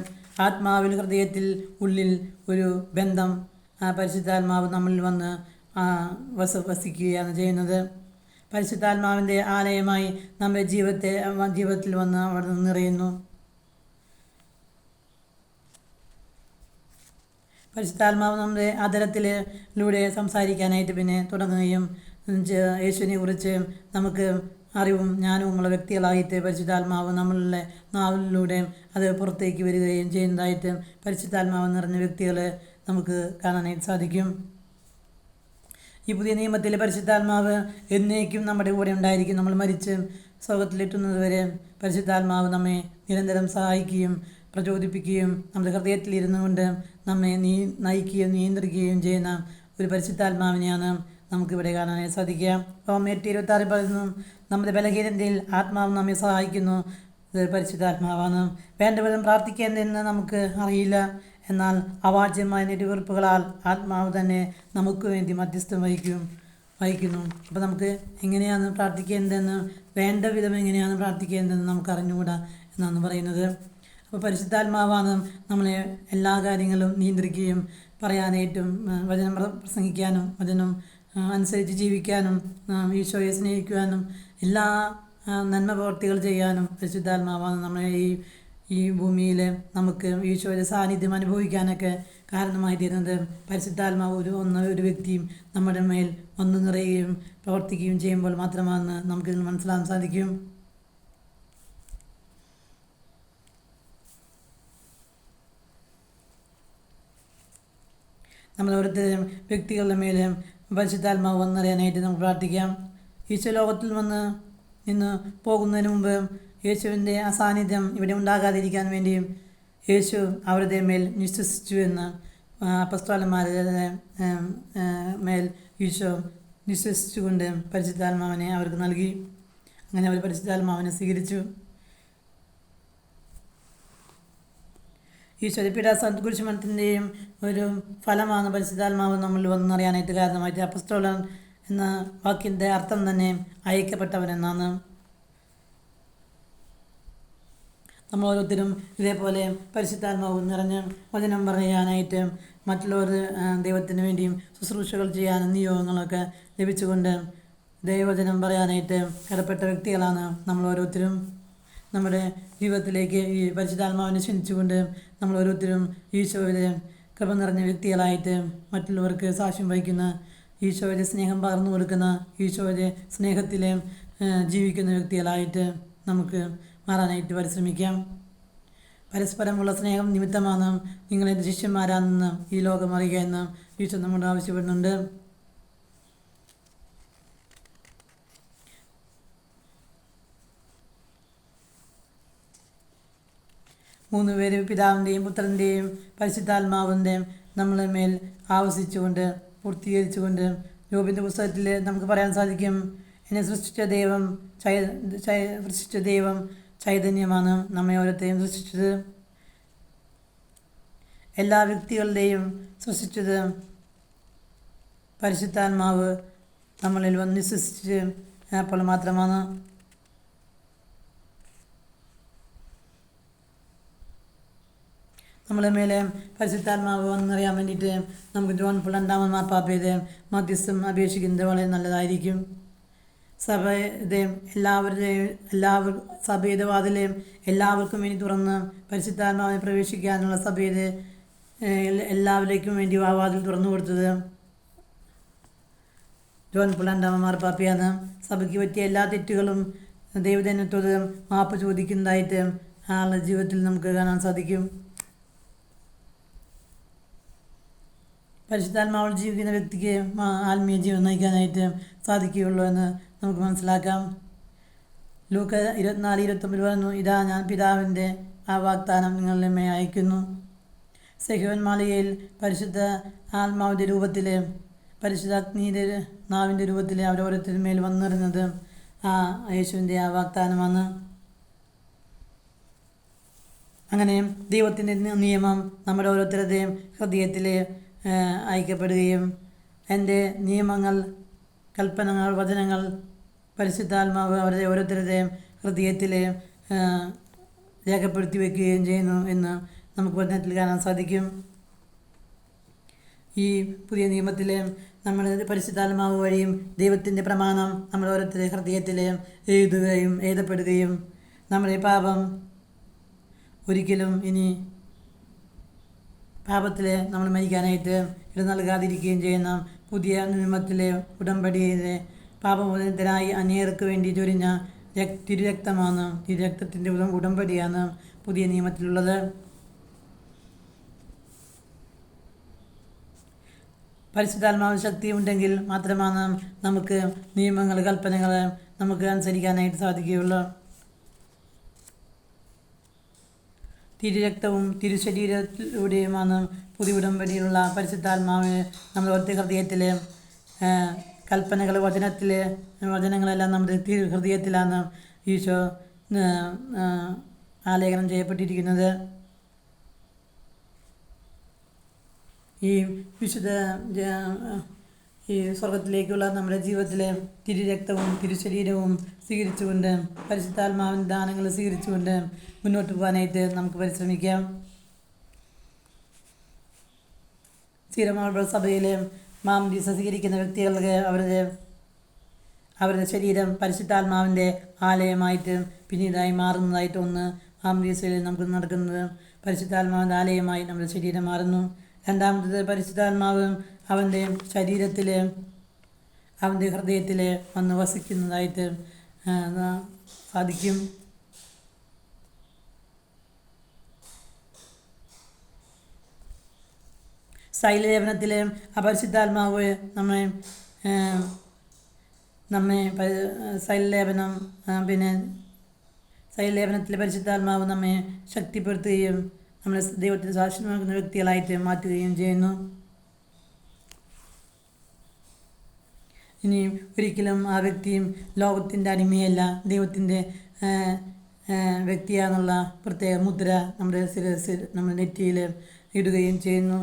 ആത്മാവിൽ ഹൃദയത്തിൽ ഉള്ളിൽ ഒരു ബന്ധം പരിശുദ്ധാത്മാവ് നമ്മളിൽ വന്ന് വസിക്കുകയാണ് ചെയ്യുന്നത്. പരിശുദ്ധാത്മാവിൻ്റെ ആലയമായി നമ്മുടെ ജീവിതത്തിൽ വന്ന് അവിടെ നിന്ന് നിറയുന്നു. പരിശുദ്ധാത്മാവ് നമ്മുടെ ആദരത്തിലൂടെ സംസാരിക്കാനായിട്ട് പിന്നെ തുടങ്ങുകയും യേശുവിനെ കുറിച്ച് നമുക്ക് അറിവും ജ്ഞാനവുമുള്ള വ്യക്തികളായിട്ട് പരിശുദ്ധാത്മാവ് നമ്മളുടെ നാവിലൂടെ അത് പുറത്തേക്ക് വരികയും ചെയ്യുന്നതായിട്ട് പരിശുദ്ധാത്മാവ് നിറഞ്ഞ വ്യക്തികളെ നമുക്ക് കാണാനായിട്ട് സാധിക്കും. ഈ പുതിയ നിയമത്തിലെ പരിശുദ്ധാത്മാവ് എന്നേക്കും നമ്മുടെ കൂടെ ഉണ്ടായിരിക്കും. നമ്മൾ മരിച്ച് സ്വർഗ്ഗത്തിലെത്തുന്നത് വരെ പരിശുദ്ധാത്മാവ് നമ്മെ നിരന്തരം സഹായിക്കുകയും പ്രചോദിപ്പിക്കുകയും നമ്മുടെ ഹൃദയത്തിലിരുന്നു കൊണ്ട് നമ്മെ നയിക്കുകയും നിയന്ത്രിക്കുകയും ചെയ്യുന്ന ഒരു പരിശുദ്ധാത്മാവിനെയാണ് നമുക്കിവിടെ കാണാനായി സാധിക്കുക. റോമർ 8:26 പറയുന്നു, നമ്മുടെ ബലഹീനതയിൽ ആത്മാവ് നമ്മെ സഹായിക്കുന്നു. ഇത് പരിശുദ്ധാത്മാവാണ്. വേണ്ടവിധം പ്രാർത്ഥിക്കേണ്ടതെന്ന് നമുക്ക് അറിയില്ല, എന്നാൽ അവാച്യമായ നെടുവീർപ്പുകളാൽ ആത്മാവ് തന്നെ നമുക്ക് വേണ്ടി മധ്യസ്ഥം വഹിക്കുന്നു. അപ്പോൾ നമുക്ക് എങ്ങനെയാണ് പ്രാർത്ഥിക്കേണ്ടതെന്ന്, വേണ്ട വിധം എങ്ങനെയാണ് പ്രാർത്ഥിക്കേണ്ടതെന്ന് നമുക്ക് അറിഞ്ഞുകൂടാ എന്നാണ് പറയുന്നത്. അപ്പോൾ പരിശുദ്ധാത്മാവാണ് നമ്മളെ എല്ലാ കാര്യങ്ങളും നിയന്ത്രിക്കുകയും പറയാനായിട്ടും വചനം പ്രസംഗിക്കാനും വചനം അനുസരിച്ച് ജീവിക്കാനും ഈശോയെ സ്നേഹിക്കുവാനും എല്ലാ നന്മ പ്രവർത്തികൾ ചെയ്യാനും പരിശുദ്ധാത്മാവാണ് നമ്മളെ ഈ ഭൂമിയിൽ നമുക്ക് ഈശോയുടെ സാന്നിധ്യം അനുഭവിക്കാനൊക്കെ കാരണമായി തീരുന്നത്. പരിശുദ്ധാത്മാവ് ഒരു വ്യക്തിയും നമ്മുടെ മേൽ വന്നു നിറയുകയും പ്രവർത്തിക്കുകയും ചെയ്യുമ്പോൾ മാത്രമാണ് നമുക്കിത് മനസ്സിലാക്കാൻ സാധിക്കും. നമ്മൾ ഓരോരുത്തരും വ്യക്തികളുടെ മേലെ പരിശുദ്ധാത്മാവ് വന്നറിയാനായിട്ട് നമുക്ക് പ്രാർത്ഥിക്കാം. ഈശോ ലോകത്തിൽ നിന്ന് പോകുന്നതിന് മുമ്പ് യേശുവിൻ്റെ അസാന്നിധ്യം ഇവിടെ ഉണ്ടാകാതിരിക്കാൻ വേണ്ടിയും യേശു അവരുടെ മേൽ വിശ്വസിച്ചു എന്ന് അപ്പസ്തോലന്മാരുടെ മേൽ ഈശോ വിശ്വസിച്ചുകൊണ്ട് പരിശുദ്ധാത്മാവിനെ അവർക്ക് നൽകി. അങ്ങനെ അവർ പരിശുദ്ധാത്മാവിനെ സ്വീകരിച്ചു. ഈശോയുടെ പീഡാസകുരിശുമരണത്തിൻ്റെയും ഒരു ഫലമാണ് പരിശുദ്ധാത്മാവ് നമ്മളിൽ വന്നറിയാനായിട്ട് കാരണമായിട്ട്. അപ്പസ്തോലൻ എന്ന വാക്കിൻ്റെ അർത്ഥം തന്നെ അയക്കപ്പെട്ടവനെന്നാണ്. നമ്മൾ ഓരോരുത്തരും ഇതേപോലെ പരിശുദ്ധാത്മാവ് നിറഞ്ഞ് വചനം പറയാനായിട്ട് മറ്റുള്ളവർ ദൈവത്തിന് വേണ്ടിയും ശുശ്രൂഷകൾ ചെയ്യാനും നിയോഗങ്ങളൊക്കെ ലഭിച്ചുകൊണ്ട് ദൈവവചനം പറയാനായിട്ട് കടപ്പെട്ട വ്യക്തികളാണ് നമ്മൾ ഓരോരുത്തരും. നമ്മുടെ ജീവിതത്തിലേക്ക് ഈ പരിശുദ്ധാത്മാവിനെ ക്ഷണിച്ചുകൊണ്ട് നമ്മൾ ഓരോരുത്തരും ഈശോയുടെ കൃപ നിറഞ്ഞ വ്യക്തികളായിട്ട് മറ്റുള്ളവർക്ക് സാക്ഷ്യം വഹിക്കുന്ന, ഈശോയുടെ സ്നേഹം പകർന്നു കൊടുക്കുന്ന, ഈശോയുടെ സ്നേഹത്തിൽ ജീവിക്കുന്ന വ്യക്തികളായിട്ട് നമുക്ക് മാറാനായിട്ട് പരിശ്രമിക്കാം. പരസ്പരമുള്ള സ്നേഹം നിമിത്തമാണ് നിങ്ങളെൻ്റെ ശിഷ്യന്മാരാണെന്ന് ഈ ലോകം അറിയുക എന്ന് ഈശോ നമ്മോട് ആവശ്യപ്പെടുന്നുണ്ട്. മൂന്ന് പേര് പിതാവിൻ്റെയും പുത്രൻ്റെയും പരിശുദ്ധാത്മാവിൻ്റെയും നമ്മളെ മേൽ ആവസിച്ചുകൊണ്ട് പൂർത്തീകരിച്ചുകൊണ്ട് യോബിൻ്റെ പുസ്തകത്തിൽ നമുക്ക് പറയാൻ സാധിക്കും, എന്നെ സൃഷ്ടിച്ച ദൈവം ചൈതന്യമാണ് നമ്മെ ഓരോരുത്തരെയും സൃഷ്ടിച്ചത്. എല്ലാ വ്യക്തികളുടെയും സൃഷ്ടിച്ചത് പരിശുദ്ധാത്മാവ് നമ്മളിൽ വന്ന് വിശ്വസിച്ച് അപ്പോൾ മാത്രമാണ്. നമ്മളെ മേലെ പരിശുദ്ധാത്മാവ് വന്നറിയാൻ വേണ്ടിയിട്ട് നമുക്ക് ജോൺ പോൾ II മാർപ്പാപ്പയുടെ മധ്യസ്ഥം അപേക്ഷിക്കുന്നത് വളരെ നല്ലതായിരിക്കും. സഭയുടെയും സഭയുടെ വാതിലെയും എല്ലാവർക്കും വേണ്ടി തുറന്ന് പരിശുദ്ധാത്മാവിനെ പ്രവേശിക്കാനുള്ള സഭയുടെ എല്ലാവരേക്കും വേണ്ടി ആ വാതിൽ തുറന്നു കൊടുത്തത് ജോൺ പോൾ രണ്ടാമൻ മാർപ്പാപ്പയാണ്. സഭയ്ക്ക് പറ്റിയ എല്ലാ തെറ്റുകളും ദൈവജനത്തോട് മാപ്പ് ചോദിക്കുന്നതായിട്ട് ആളുടെ ജീവിതത്തിൽ നമുക്ക് കാണാൻ സാധിക്കും. പരിശുദ്ധാത്മാവിൽ ജീവിക്കുന്ന വ്യക്തിക്ക് ആത്മീയ ജീവൻ നയിക്കാനായിട്ട് സാധിക്കുകയുള്ളൂ എന്ന് നമുക്ക് മനസ്സിലാക്കാം. ലൂക്ക 24:29 പറഞ്ഞു, ഇതാ ഞാൻ പിതാവിൻ്റെ ആ വാഗ്ദാനം നിങ്ങളുടെ മേൽ അയക്കുന്നു. സെഹ്യോൻ മാളികയിൽ പരിശുദ്ധ ആത്മാവിൻ്റെ രൂപത്തിൽ, പരിശുദ്ധ അഗ്നിയുടെ നാവിൻ്റെ രൂപത്തിൽ അവരോരോരുത്തരുടെ മേൽ വന്നിരുന്നത് ആ യേശുവിൻ്റെ ആ വാഗ്ദാനമാണ്. അങ്ങനെ ദൈവത്തിൻ്റെ നിയമം നമ്മുടെ ഓരോരുത്തരുടെയും ഹൃദയത്തിൽ അയക്കപ്പെടുകയും എൻ്റെ നിയമങ്ങൾ, കൽപ്പനകൾ, വചനങ്ങൾ പരിശുദ്ധാത്മാവ് അവരുടെ ഓരോരുത്തരുടെയും ഹൃദയത്തിൽ രേഖപ്പെടുത്തി വയ്ക്കുകയും ചെയ്യുന്നു എന്ന് നമുക്ക് വചനത്തിൽ കാണാൻ സാധിക്കും. ഈ പുതിയ നിയമത്തിൽ നമ്മുടെ പരിശുദ്ധാത്മാവ് വഴിയും ദൈവത്തിൻ്റെ പ്രമാണം നമ്മുടെ ഓരോരുത്തരുടെ ഹൃദയത്തിൽ എഴുതപ്പെടുകയും നമ്മുടെ പാപം ഒരിക്കലും ഇനി പാപത്തിൽ നമ്മൾ മരിക്കാനായിട്ട് ഇട നൽകാതിരിക്കുകയും ചെയ്യുന്ന പുതിയ നിയമത്തിലെ ഉടമ്പടിയിലെ പാപമോചനത്തിനായി അനേകർക്ക് വേണ്ടി ചൊരിഞ്ഞ തിരുരക്തമാണ്, തിരുരക്തത്തിൻ്റെ ഉടമ്പടിയാണ് പുതിയ നിയമത്തിലുള്ളത്. പരിശുദ്ധാത്മാവ് ശക്തി ഉണ്ടെങ്കിൽ മാത്രമാണ് നമുക്ക് നിയമങ്ങൾ, കൽപ്പനകൾ നമുക്ക് അനുസരിക്കാനായിട്ട് സാധിക്കുകയുള്ളൂ. തിരുരക്തവും തിരുശരീരത്തിലൂടെയുമാണ് പുതിയ ഉടമ്പടിയിലുള്ള പരിശുദ്ധാത്മാവ് നമ്മുടെ ഒറ്റ ഹൃദയത്തിൽ കൽപ്പനകൾ, വചനങ്ങളെല്ലാം നമ്മുടെ ഹൃദയത്തിലാണ് ഈശോ ആലേഖനം ചെയ്യപ്പെട്ടിരിക്കുന്നത്. ഈ വിശുദ്ധ ഈ സ്വർഗത്തിലേക്കുള്ള നമ്മുടെ ജീവിതത്തിലെ തിരുരക്തവും തിരുശരീരവും സ്വീകരിച്ചുകൊണ്ട് പരിശുദ്ധാത്മാവിൻ്റെ ദാനങ്ങൾ സ്വീകരിച്ചുകൊണ്ട് മുന്നോട്ട് പോകാനായിട്ട് നമുക്ക് പരിശ്രമിക്കാം. സ്ഥിരമായ സഭയിലെ മാമോദീസ സ്വീകരിക്കുന്ന വ്യക്തികൾക്ക് അവരുടെ ശരീരം പരിശുദ്ധാത്മാവിൻ്റെ ആലയമായിട്ട് പിന്നീടായി മാറുന്നതായിട്ട് ഒന്ന് മാമോദീസയിൽ നമുക്ക് നടക്കുന്നത് പരിശുദ്ധാത്മാവിൻ്റെ ആലയമായി നമ്മുടെ ശരീരം മാറുന്നു. രണ്ടാമത്തത് പരിശുദ്ധാത്മാവ് അവൻ്റെ ശരീരത്തിൽ, അവൻ്റെ ഹൃദയത്തിൽ വന്ന് വസിക്കുന്നതായിട്ട് സാധിക്കും. ശൈലലേപനത്തിൽ അപരിശുദ്ധാത്മാവ് നമ്മെ ശൈലലേപനം ശൈലലേപനത്തിലെ പരിശുദ്ധാത്മാവ് നമ്മെ ശക്തിപ്പെടുത്തുകയും നമ്മളെ ദൈവത്തിന് സാക്ഷ്യം നൽകുന്ന വ്യക്തികളായിട്ട് മാറ്റുകയും ചെയ്യുന്നു. ഇനി ഒരിക്കലും ആ വ്യക്തിയും ലോകത്തിൻ്റെ അടിമയല്ല, ദൈവത്തിൻ്റെ വ്യക്തിയാണെന്നുള്ള പ്രത്യേക മുദ്ര നമ്മുടെ ശിരസിൽ, നമ്മുടെ നെറ്റിയിൽ ഇടുകയും ചെയ്യുന്നു.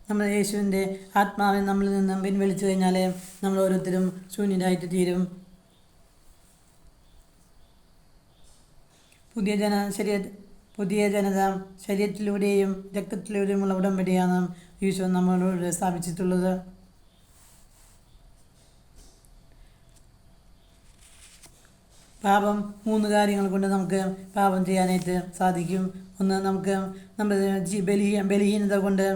നമ്മൾ യേശുവിൻ്റെ ആത്മാവിനെ നമ്മളിൽ നിന്നും പിൻവലിച്ചു കഴിഞ്ഞാൽ നമ്മൾ ഓരോരുത്തരും ശൂന്യരായിട്ട് തീരും. പുതിയ ജനത ശരീരത്തിലൂടെയും രക്തത്തിലൂടെയുമുള്ള ഉടമ്പടിയാണ് ഈശോ നമ്മളോട് സ്ഥാപിച്ചിട്ടുള്ളത്. പാപം 3 കാര്യങ്ങൾ കൊണ്ട് നമുക്ക് പാപം ചെയ്യാനായിട്ട് സാധിക്കും. ഒന്ന്, നമുക്ക് നമ്മുടെ ബലഹീനത കൊണ്ട്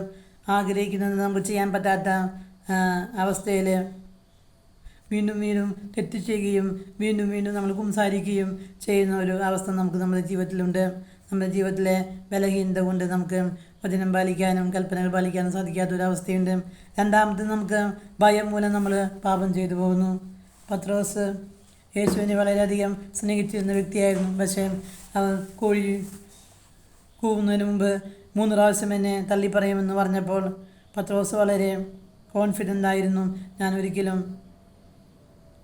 ആഗ്രഹിക്കുന്നത് നമുക്ക് ചെയ്യാൻ പറ്റാത്ത അവസ്ഥയിൽ വീണ്ടും വീണ്ടും തെറ്റ് ചെയ്യുകയും വീണ്ടും വീണ്ടും നമ്മൾ സംസാരിക്കുകയും ചെയ്യുന്ന ഒരു അവസ്ഥ നമുക്ക് നമ്മുടെ ജീവിതത്തിലുണ്ട്. നമ്മുടെ ജീവിതത്തിലെ ബലഹീനത കൊണ്ട് നമുക്ക് വചനം പാലിക്കാനും കൽപ്പനകൾ പാലിക്കാനും സാധിക്കാത്തൊരവസ്ഥയുണ്ട്. രണ്ടാമത്, നമുക്ക് ഭയം മൂലം നമ്മൾ പാപം ചെയ്തു പോകുന്നു. പത്രോസ് യേശുവിനെ വളരെയധികം സ്നേഹിച്ചിരുന്ന വ്യക്തിയായിരുന്നു. പക്ഷേ അവൻ കോഴി കൂവുന്നതിന് മുമ്പ് 3 പ്രാവശ്യം എന്നെ തള്ളിപ്പറയുമെന്ന് പറഞ്ഞപ്പോൾ പത്രോസ് വളരെ കോൺഫിഡൻ്റ് ആയിരുന്നു. ഞാൻ ഒരിക്കലും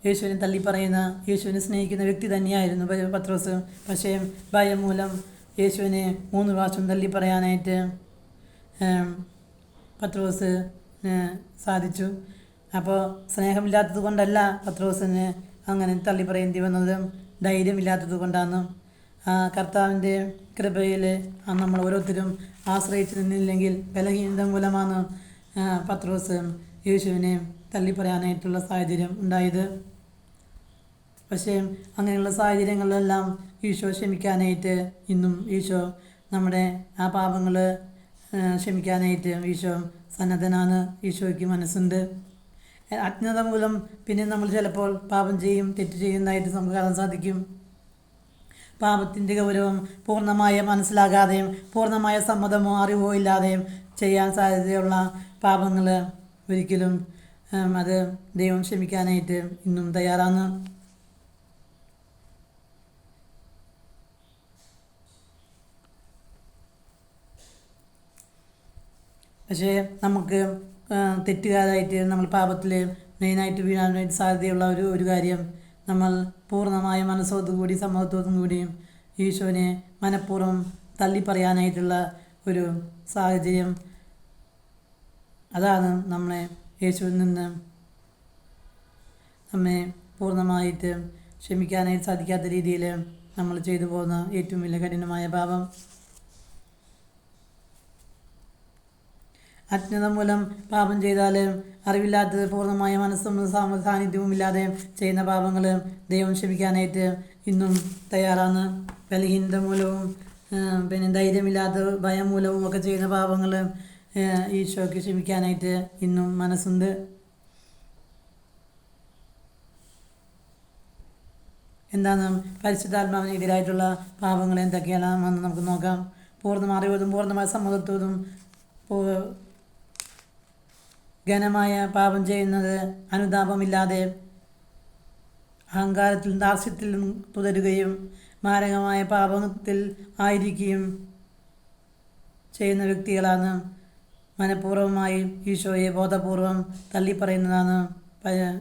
യേശുവിനെ തള്ളിപ്പറയുന്ന, യേശുവിനെ സ്നേഹിക്കുന്ന വ്യക്തി തന്നെയായിരുന്നു പത്രോസ്. പക്ഷേ ഭയം മൂലം യേശുവിനെ 3 പ്രാവശ്യം തള്ളിപ്പറയാനായിട്ട് പത്രോസ് സാധിച്ചു. അപ്പോൾ സ്നേഹമില്ലാത്തത് കൊണ്ടല്ല പത്രോസിന് അങ്ങനെ തള്ളിപ്പറയേണ്ടി വന്നത്, ധൈര്യമില്ലാത്തത് കൊണ്ടാണ്. കർത്താവിൻ്റെ കൃപയിൽ നമ്മൾ ഓരോരുത്തരും ആശ്രയിച്ച് നിന്നില്ലെങ്കിൽ ബലഹീനത മൂലമാണ് പത്രോസ് യേശുവിനെ തള്ളിപ്പറയാനായിട്ടുള്ള സാഹചര്യം ഉണ്ടായത്. പക്ഷേ അങ്ങനെയുള്ള സാഹചര്യങ്ങളിലെല്ലാം ഈശോ ക്ഷമിക്കാനായിട്ട് ഇന്നും ഈശോ നമ്മുടെ ആ പാപങ്ങൾ ക്ഷമിക്കാനായിട്ട് ഈശോ സന്നദ്ധനാണ്. ഈശോയ്ക്ക് മനസ്സുണ്ട്. അജ്ഞത മൂലം പിന്നെ നമ്മൾ ചിലപ്പോൾ പാപം ചെയ്യും, തെറ്റ് ചെയ്യുന്നതായിട്ട് നമുക്ക് കാണാൻ സാധിക്കും. പാപത്തിൻ്റെ ഗൗരവം പൂർണ്ണമായ മനസ്സിലാകാതെയും പൂർണ്ണമായ സമ്മതമോ അറിവോ ഇല്ലാതെയും ചെയ്യാൻ സാധ്യതയുള്ള പാപങ്ങൾ ഒരിക്കലും അത് ദൈവം ക്ഷമിക്കാനായിട്ട് ഇന്നും തയ്യാറാണ്. പക്ഷേ നമുക്ക് തെറ്റുകാരായിട്ട് നമ്മൾ പാപത്തിൽ മെയിനായിട്ട് വീഴാനായിട്ട് സാധ്യതയുള്ള ഒരു കാര്യം, നമ്മൾ പൂർണ്ണമായ മനസ്സോടുകൂടി സമ്മതത്തോടും കൂടിയും ഈശോനെ മനഃപൂർവ്വം തള്ളിപ്പറയാനായിട്ടുള്ള ഒരു സാഹചര്യം. അതാണ് നമ്മളെ യേശുവിൽ നിന്ന് നമ്മെ പൂർണ്ണമായിട്ട് ക്ഷമിക്കാനായിട്ട് സാധിക്കാത്ത രീതിയിൽ നമ്മൾ ചെയ്തു പോകുന്ന ഏറ്റവും വലിയ കഠിനമായ പാപം. അജ്ഞത മൂലം പാപം ചെയ്താൽ അറിവില്ലാത്തത് പൂർണ്ണമായ മനസ്സും സാന്നിധ്യവും ഇല്ലാതെ ചെയ്യുന്ന പാപങ്ങൾ ദൈവം ക്ഷമിക്കാനായിട്ട് ഇന്നും തയ്യാറാണ്. ബലഹീനത മൂലവും പിന്നെ ധൈര്യമില്ലാത്ത ഭയം മൂലവും ഒക്കെ ചെയ്യുന്ന പാപങ്ങൾ ഈശോയ്ക്ക് ക്ഷമിക്കാനായിട്ട് ഇന്നും മനസ്സുണ്ട്. എന്താണ് പരിശുദ്ധാത്മാവിനെതിരായിട്ടുള്ള പാപങ്ങൾ എന്തൊക്കെയാണെന്ന് നമുക്ക് നോക്കാം. പൂർണ്ണ അറിവതും പൂർണ്ണമായ സമ്മതത്തോടും ഘനമായ പാപം ചെയ്യുന്നത്, അനുതാപമില്ലാതെ അഹങ്കാരത്തിലും ദാസ്യത്തിലും തുടരുകയും മാരകമായ പാപത്തിൽ ആയിരിക്കുകയും ചെയ്യുന്ന വ്യക്തികളാണ്. മനഃപൂർവ്വമായി ഈശോയെ ബോധപൂർവം തള്ളിപ്പറയുന്നതാണ്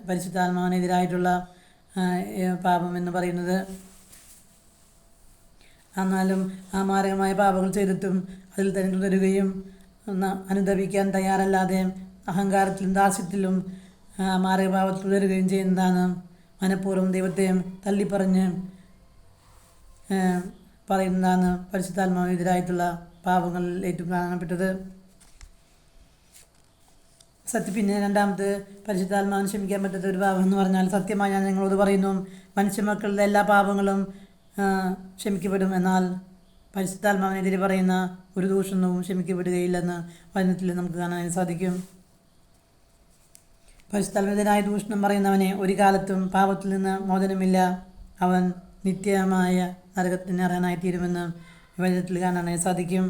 പരിശുദ്ധാത്മാവിനെതിരായിട്ടുള്ള പാപം എന്ന് പറയുന്നത്. എന്നാലും ആ മാരകമായ പാപങ്ങൾ ചെയ്തിട്ടും അതിൽ തന്നെ തുടരുകയും അനുദപിക്കാൻ തയ്യാറല്ലാതെ അഹങ്കാരത്തിലും ദാസ്യത്തിലും മാരകപാപത്തിൽ തുടരുകയും ചെയ്യുന്നതാണ് മനഃപൂർവ്വം ദൈവത്തെ തള്ളിപ്പറഞ്ഞ് പറയുന്നതാണ് പരിശുദ്ധാത്മാവിനെതിരായിട്ടുള്ള പാപങ്ങളിൽ ഏറ്റവും പ്രധാനപ്പെട്ടത്. പിന്നെ രണ്ടാമത് പരിശുദ്ധാത്മാവിന് ക്ഷമിക്കാൻ പറ്റാത്ത ഒരു പാപം എന്ന് പറഞ്ഞാൽ, സത്യമായി ഞാൻ നിങ്ങളോട് പറയുന്നു, മനുഷ്യമക്കളുടെ എല്ലാ പാപങ്ങളും ക്ഷമിക്കപ്പെടും, എന്നാൽ പരിശുദ്ധാത്മാവിനെതിരെ പറയുന്ന ഒരു ദൂഷണവും ക്ഷമിക്കപ്പെടുകയില്ലെന്ന് വചനത്തിൽ നമുക്ക് കാണാൻ സാധിക്കും. പരിശുദ്ധാത്മാവിനെതിരായ ദൂഷണം പറയുന്നവനെ ഒരു കാലത്തും പാപത്തിൽ നിന്ന് മോചനമില്ല, അവൻ നിത്യമായ നരകത്തിന് അർഹനായിത്തീരുമെന്ന് വചനത്തിൽ കാണാനായി സാധിക്കും.